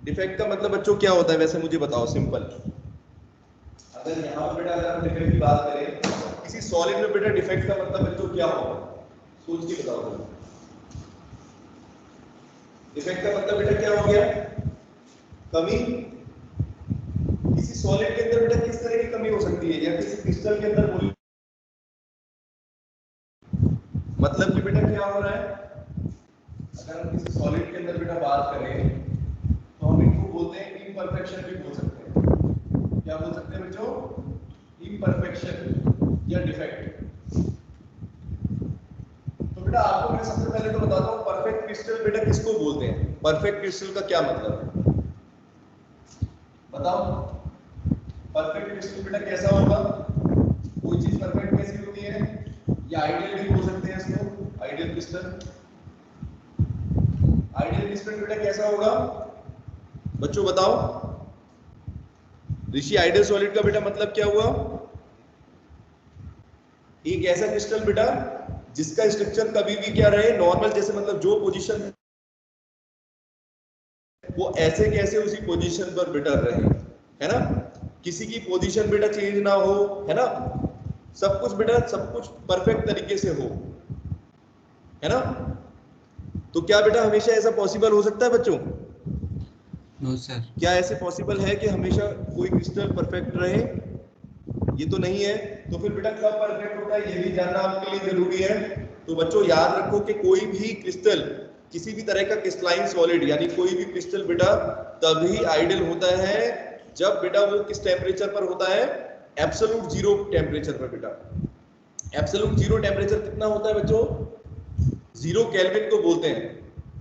डिफेक्ट का मतलब बच्चों क्या होता है वैसे मुझे बताओ सिंपल। अगर यहाँ पर बेटा अगर हम डिफेक्ट की बात करें किसी सॉलिड में बेटा डिफेक्ट का मतलब बच्चों क्या होगा, सोच के बताओ। डिफेक्ट का मतलब बेटा क्या हो गया, कमी। किसी सॉलिड के अंदर बेटा किस तरह की कमी हो सकती है, या किसी क्रिस्टल के अंदर बोली मतलब कि बेटा क्या हो रहा है, अगर हम किसी सॉलिड के अंदर बेटा बात करें तो हम इनको बोलते हैं इम्परफेक्शन भी बोल सकते हैं। क्या बोल सकते हैं बच्चों, इम्परफेक्शन या डिफेक्ट। तो बेटा आपको मैं सबसे पहले तो बताता हूँ परफेक्ट क्रिस्टल बेटा किसको बोलते हैं, परफेक्ट क्रिस्टल का क्या मतलब है बताओ। परफेक्ट क्रिस्टल बेटा कैसा होगा, कोई चीज परफेक्ट कैसी होती है, या आइडियल भी बोल सकते हैं इसको, आइडियल क्रिस्टल। आइडियल क्रिस्टल बेटा कैसा होगा बच्चों बताओ। ऋषि आइडियल सॉलिड का बेटा मतलब क्या हुआ, एक ऐसा क्रिस्टल बेटा जिसका स्ट्रक्चर कभी भी क्या रहे नॉर्मल, जैसे मतलब जो पोजीशन वो ऐसे कैसे उसी पोजीशन पर बेटा रहे, है ना। किसी की पोजीशन बेटा चेंज ना हो, है ना। सब कुछ बेटा सब कुछ परफेक्ट तरीके से हो, है ना। तो क्या बेटा हमेशा ऐसा पॉसिबल हो सकता है बच्चों, नो सर। क्या ऐसे पॉसिबल है कि हमेशा कोई क्रिस्टल परफेक्ट रहे, ये तो नहीं है। तो फिर बेटा कब परफेक्ट होता है ये भी जानना आपके लिए जरूरी है। तो बच्चों याद रखो कि कोई भी क्रिस्टल किसी भी तरह का क्रिस्टलाइन सॉलिड यानी कोई भी क्रिस्टल बेटा तभी आइडियल होता है जब बेटा वो किस टेम्परेचर पर होता है, एब्सोल्यूट जीरो टेम्परेचर पर बेटा। एब्सोल्यूट जीरो टेम्परेचर कितना होता है बच्चों, 0 केल्विन को बोलते हैं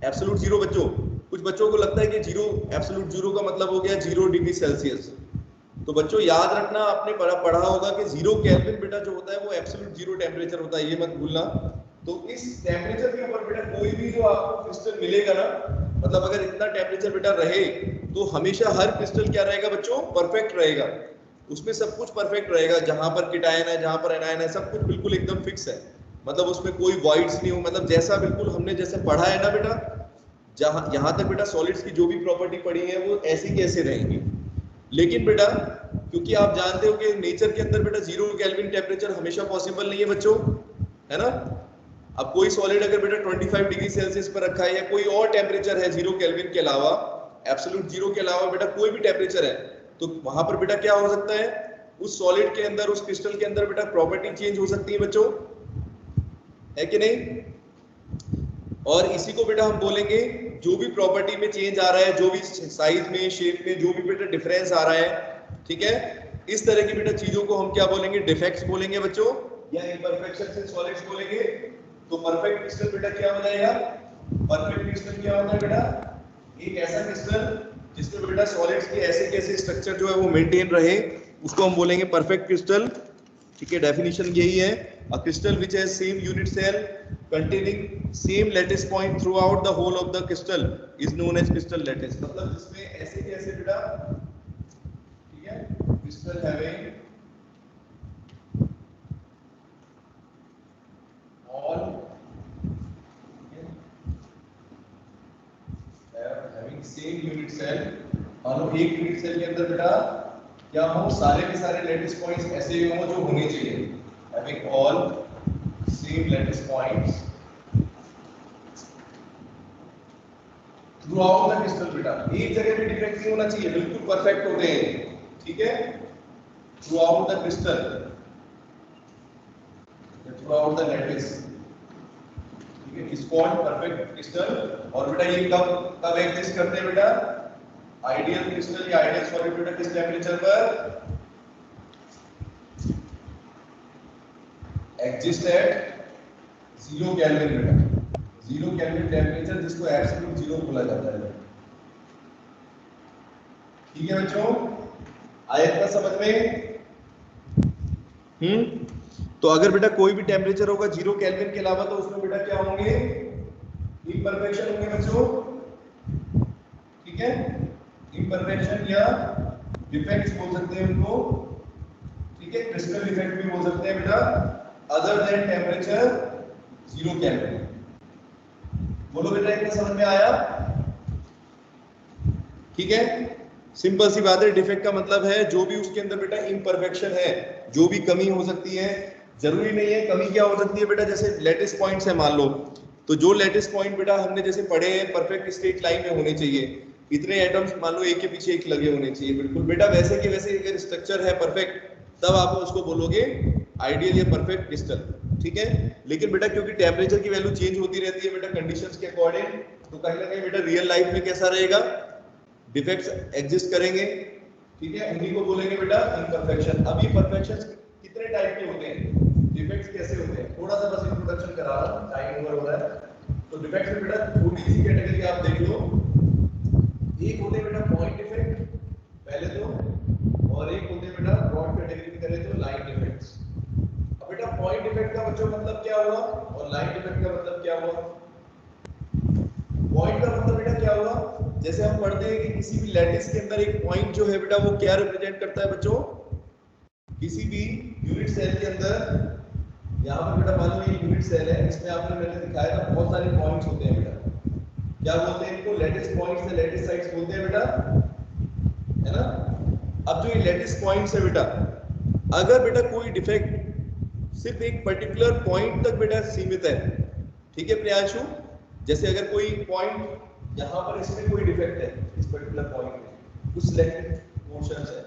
एब्सोल्यूट जीरो। बच्चों कुछ बच्चों को लगता है कि जीरो एब्सोल्यूट जीरो का मतलब हो गया 0 डिग्री सेल्सियस। तो बच्चों याद रखना आपने पढ़ा होगा कि 0 केल्विन बेटा जो होता है वो एब्सोल्यूट जीरो टेम्परेचर होता है, ये मत भूलना। तो इस टेम्परेचर के ऊपर बेटा कोई भी जो आपको क्रिस्टल मिलेगा ना, मतलब अगर इतना टेम्परेचर बेटा रहे तो हमेशा हर क्रिस्टल क्या रहेगा बच्चों, परफेक्ट रहेगा। उसमें सब कुछ परफेक्ट रहेगा, जहां पर कीटायन है जहां पर एनायन है सब कुछ बिल्कुल एकदम फिक्स है, मतलब उसमें कोई वॉइड्स नहीं हो, मतलब जैसा बिल्कुल हमने जैसे पढ़ा है ना बेटा, जहां यहां तक बेटा सॉलिड्स की जो भी प्रॉपर्टी पढ़ी है वो ऐसी कैसे रहेंगी। लेकिन बेटा क्योंकि आप जानते हो कि नेचर के अंदर बेटा 0 केल्विन टेम्परेचर हमेशा पॉसिबल नहीं है बच्चों, है ना। अब कोई सॉलिड अगर बेटा 25 डिग्री सेल्सियस पर रखा है या कोई और टेम्परेचर है 0 केल्विन के अलावा, एब्सोल्यूट जीरो के अलावा बेटा कोई भी टेम्परेचर है, तो वहां पर बेटा क्या हो सकता है, उस सॉलिड के अंदर उस क्रिस्टल के अंदर बेटा प्रॉपर्टी चेंज हो सकती है बच्चों, है कि नहीं। और इसी को बेटा हम बोलेंगे जो भी प्रॉपर्टी में चेंज आ रहा है, जो भी साइज में शेप में जो भी बेटा डिफरेंस आ रहा है, ठीक है, इस तरह की बेटा चीजों को हम क्या बोलेंगे, डिफेक्ट्स बोलेंगे बच्चों, या इम्परफेक्शंस इन सॉलिड्स बोलेंगे। तो परफेक्ट क्रिस्टल बेटा क्या हो जाएगा, परफेक्ट क्रिस्टल क्या होता है बेटा, एक ऐसा क्रिस्टल जिसमें बेटा सॉलिड्स के ऐसे कैसे स्ट्रक्चर जो है वो मेंटेन रहे, उसको हम बोलेंगे परफेक्ट क्रिस्टल, ठीक है। डेफिनेशन यही है, a crystal which has same unit cell containing same lattice point throughout the whole of the crystal is known as crystal lattice। मतलब जिसमें ऐसे कैसे बेटा, ठीक है, crystal having all having same unit cell, मानो एक यूनिट सेल के अंदर बेटा क्या हो, सारे के सारे लैटिस पॉइंट्स ऐसे ही हो जो होने चाहिए, having all same lattice points through out the crystal बेटा, एक जगह भी डिफेक्ट नहीं होना चाहिए, बिल्कुल परफेक्ट होते हैं, ठीक है, through out the crystal, through out the lattice, ठीक है, इज कॉल्ड परफेक्ट क्रिस्टल। और बेटा ये कब कब एग्जिस्ट करते हैं बेटा, आइडियल क्रिस्टल या आइडियल सॉलिड बेटा किस टेंपरेचर पर एग्जिस्ट एट 0 केल्विन बेटा, 0 केल्विन टेम्परेचर जिसको एब्सोल्यूट जीरो बोला जाता है, ठीक है बच्चों, आया इतना समझ में? तो अगर बेटा कोई भी टेम्परेचर होगा 0 केल्विन के अलावा तो उसमें बेटा क्या होंगे, इम्परफेक्शन होंगे बच्चों, ठीक है, इम्परफेक्शन या डिफेक्ट्स बोल सकते हैं उनको, ठीक है, क्रिस्टल डिफेक्ट भी बोल सकते हैं बेटा, अदर देन टेम्परेचर 0 केल्विन। बोलो बेटा इतना समझ में आया? ठीक है, सिंपल सी बात है, डिफेक्ट का मतलब है जो भी उसके अंदर बेटा इम्परफेक्शन है, जो भी कमी हो सकती है, जरूरी नहीं है कमी क्या हो सकती है बेटा, जैसे लैटिस पॉइंट्स है मान लो, तो जो लैटिस पॉइंट बेटा हमने जैसे पढ़े हैं परफेक्ट स्ट्रेट लाइन में होने चाहिए, इतने एटम्स मान लो एक के पीछे एक लगे होने चाहिए, बिल्कुल बेटा वैसे के वैसे अगर स्ट्रक्चर है परफेक्ट, तब आप उसको बोलोगे आइडियल या परफेक्ट क्रिस्टल, ठीक है। लेकिन बेटा क्योंकि टेम्परेचर की वैल्यू चेंज होती रहती है बेटा कंडीशंस के अकॉर्डिंग, तो कहीं ना कहीं बेटा रियल लाइफ में कैसा रहेगा, डिफेक्ट्स एग्जिस्ट करेंगे, ठीक है, उन्हीं को बोलेंगे बेटा इम्परफेक्शन। अभी परफेक्शंस कितने टाइप के होते हैं, डिफेक्ट्स कैसे होते हैं, थोड़ा सा बस इंट्रोडक्शन करा रहा हूं, टाइम ओवर हो रहा है। तो डिफेक्ट्स में बेटा थोड़ी सी कैटेगरी आप देख लो, एक होते हैं बेटा पॉइंट डिफेक्ट पहले तो, और एक होते हैं बेटा ब्रॉड कैटेगरी में करें तो लाइन डिफेक्ट्स। अब बेटा पॉइंट डिफेक्ट का बच्चों मतलब क्या हुआ और लाइन डिफेक्ट का मतलब क्या हुआ? पॉइंट का मतलब बेटा क्या हुआ, जैसे हम पढ़ते हैं कि किसी भी लैटिस के अंदर एक पॉइंट जो है बेटा वो क्या रिप्रेजेंट करता है बच्चों, किसी भी यूनिट सेल के अंदर, यहाँ पर बेटा मान लो ये यूनिट सेल है, इसमें आपने मैंने दिखाया था बहुत सारे पॉइंट्स होते हैं बेटा, क्या बोलते हैं इनको, लैटिस पॉइंट्स या लैटिस साइट्स बोलते हैं बेटा, है ना। अब जो ये लैटिस पॉइंट्स है बेटा, अगर बेटा कोई डिफेक्ट सिर्फ एक पर्टिकुलर पॉइंट तक बेटा सीमित है, ठीक है प्रियांशु, जैसे अगर कोई पॉइंट यहाँ पर इसमें कोई डिफेक्ट है, इस पर्टिकुलर पॉइंट में कुछ सिलेक्टेड पोर्शंस है,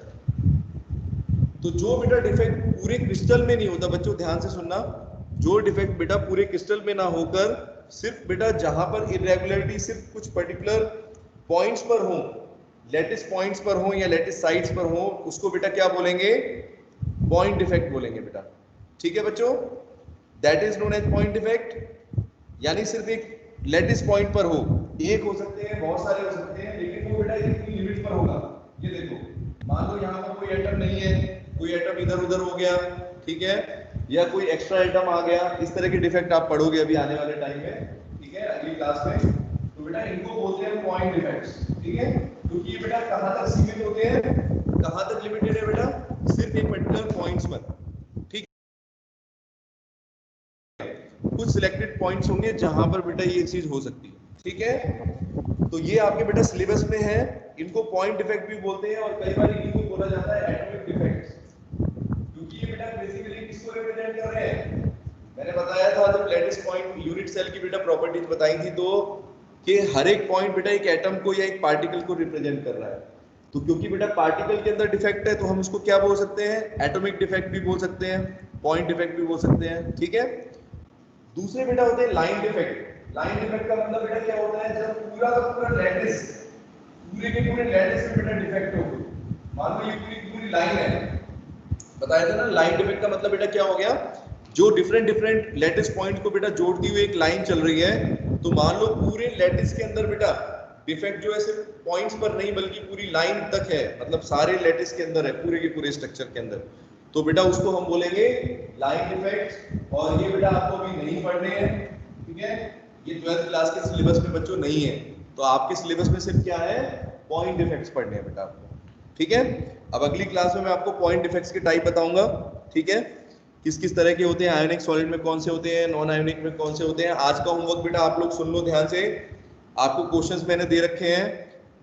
तो जो बेटा डिफेक्ट पूरे क्रिस्टल में नहीं होता, बच्चों ध्यान से सुनना, जो डिफेक्ट बेटा पूरे क्रिस्टल में ना होकर सिर्फ बेटा जहां पर इरेगुलरिटी सिर्फ कुछ पर्टिकुलर पॉइंट्स पर हो, लैटिस पॉइंट्स पर हो या लैटिस साइट्स पर हो, उसको बेटा क्या बोलेंगे, पॉइंट डिफेक्ट बोलेंगे बेटा, ठीक है बच्चों, that is known as point defect. यानी सिर्फ एक लैटिस पॉइंट पर हो, एक हो सकते हैं बहुत सारे हो सकते हैं, लेकिन वो बेटा इतनी लिमिट पर होगा। ये देखो मान लो यहाँ पर कोई एटम नहीं है, कोई एटम इधर उधर हो गया, ठीक है, या कोई एक्स्ट्रा एटम आ गया, इस तरह के डिफेक्ट आप पढ़ोगे अभी आने वाले टाइम में, ठीक है, अगली क्लास में, तो बेटा इनको बोलते हैं पॉइंट डिफेक्ट्स, ठीक है, क्योंकि ये बेटा कहाँ तक सीमित होते हैं, कहाँ तक लिमिटेड है बेटा, सिर्फ एक पर्टिकुलर पॉइंट्स पर, ठीक, कुछ सिलेक्टेड पॉइंट्स होंगे जहां पर बेटा ये चीज हो सकती है, ठीक है। तो ये आपके बेटा सिलेबस में है, इनको पॉइंट डिफेक्ट भी बोलते हैं, और कई बार इनको बोला जाता है एटॉमिक डिफेक्ट्स, क्योंकि ये बेटा बेसिकली किसको रिप्रेजेंट कर रहे हैं, मैंने बताया था जब लैटिस पॉइंट यूनिट सेल की बेटा प्रॉपर्टीज बताई थी, तो कि हर एक पॉइंट बेटा एक एटम को या एक पार्टिकल को रिप्रेजेंट कर रहा है, तो क्योंकि बेटा पार्टिकल के अंदर डिफेक्ट है तो हम उसको क्या बोल सकते हैं, एटॉमिक डिफेक्ट भी बोल सकते हैं, पॉइंट डिफेक्ट भी बोल सकते हैं, ठीक है। दूसरे बेटा होते हैं लाइन डिफेक्ट। लाइन डिफेक्ट का मतलब बेटा क्या होता है, जब पूरा का पूरा लैटिस, पूरे के पूरे लैटिस में बेटा डिफेक्ट हो गई, मान लो ये पूरी लाइन है, बताया था ना, लाइन डिफेक्ट का मतलब बेटा क्या हो गया, जो डिफरेंट लैटिस पॉइंट को बेटा जोड़ती हुई एक लाइन चल रही है, तो मान लो पूरे लैटिस के अंदर बेटा डिफेक्ट जो है सिर्फ पॉइंट्स पर नहीं बल्कि पूरी लाइन तक है, मतलब सारे लैटिस के अंदर है, पूरे के पूरे स्ट्रक्चर के अंदर, तो बेटा उसको हम बोलेंगे लाइन डिफेक्ट्स। और ये बेटा आपको अभी नहीं पढ़ने हैं, ठीक है, ये 12th क्लास के सिलेबस में बच्चों नहीं है, तो आपके सिलेबस में सिर्फ क्या है, पॉइंट डिफेक्ट्स पढ़ने हैं बेटा आपको, ठीक है। अब अगली क्लास में मैं आपको पॉइंट डिफेक्ट्स के टाइप बताऊंगा, ठीक है, किस किस तरह के होते हैं, आयोनिक सॉलिड में कौन से होते हैं, नॉन आयोनिक में कौन से होते हैं। आज का होमवर्क बेटा आप लोग सुन लो ध्यान से, आपको क्वेश्चंस मैंने दे रखे हैं,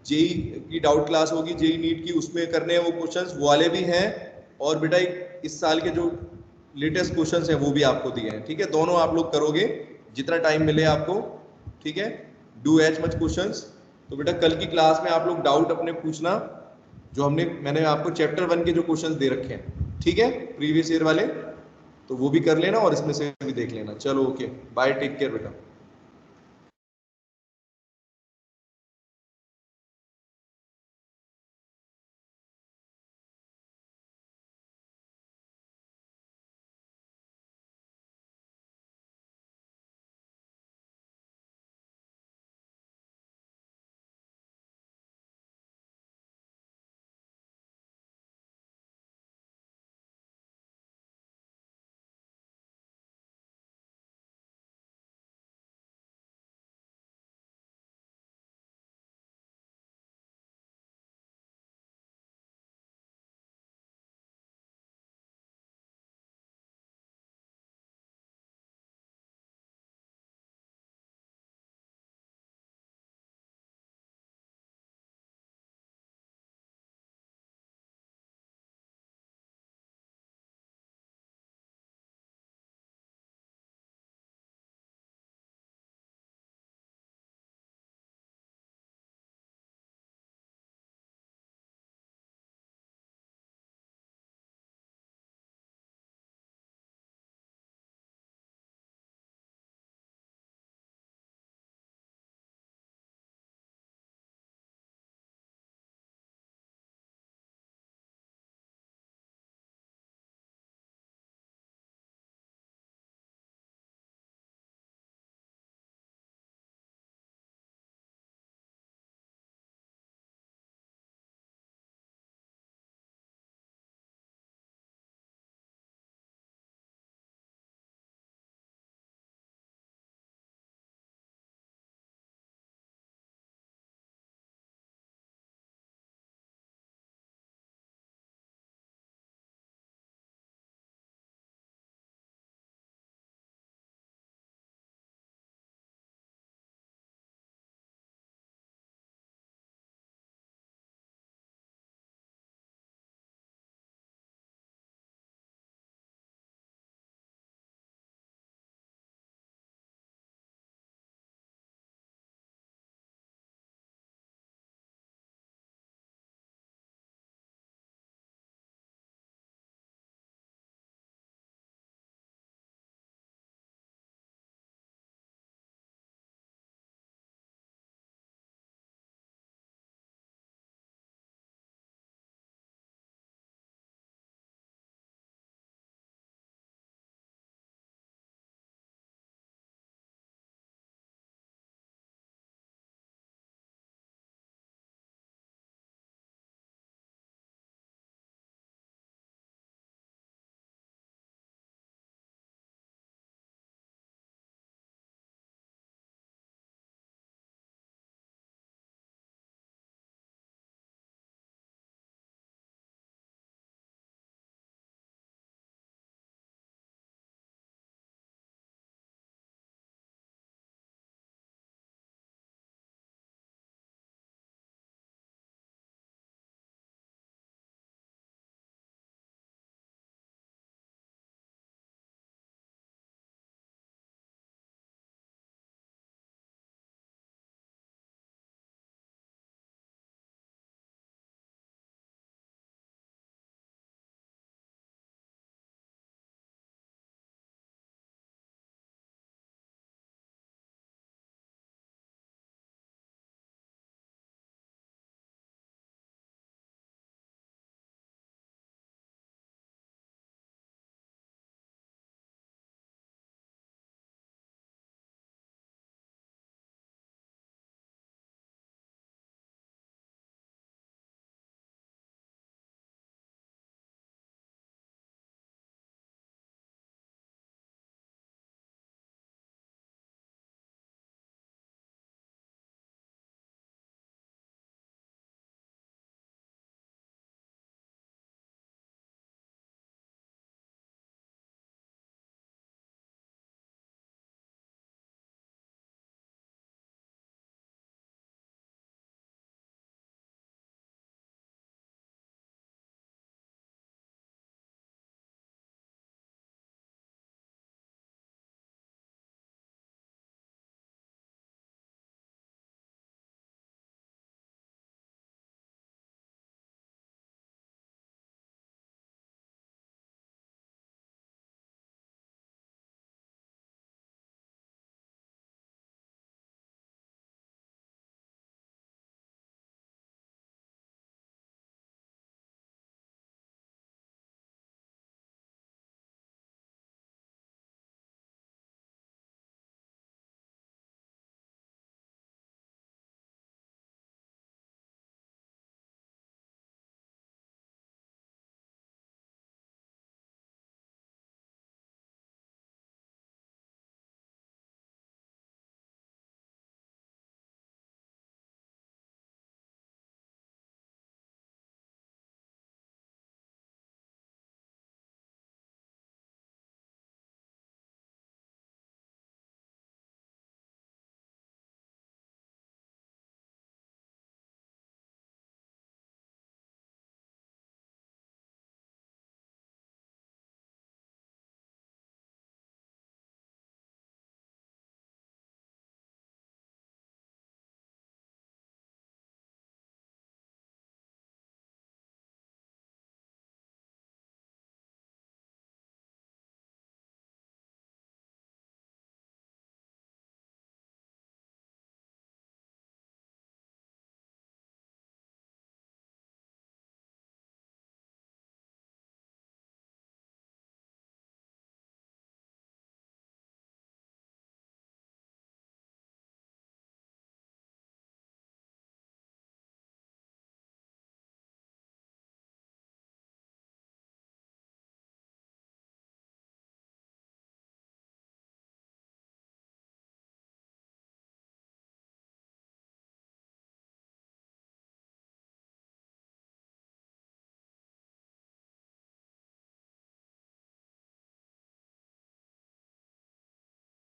जेई की डाउट क्लास होगी, जेई नीट की, उसमें करने हैं वो क्वेश्चंस, वो वाले भी हैं, और बेटा इस साल के जो लेटेस्ट क्वेश्चंस हैं वो भी आपको दिए हैं, ठीक है, दोनों आप लोग करोगे जितना टाइम मिले आपको, ठीक है, डू एज मच क्वेश्चंस, तो बेटा कल की क्लास में आप लोग डाउट अपने पूछना, जो मैंने आपको चैप्टर 1 के जो क्वेश्चंस दे रखे हैं, ठीक है, प्रीवियस ईयर वाले, तो वो भी कर लेना और इसमें से भी देख लेना। चलो ओके, बाय, टेक केयर बेटा।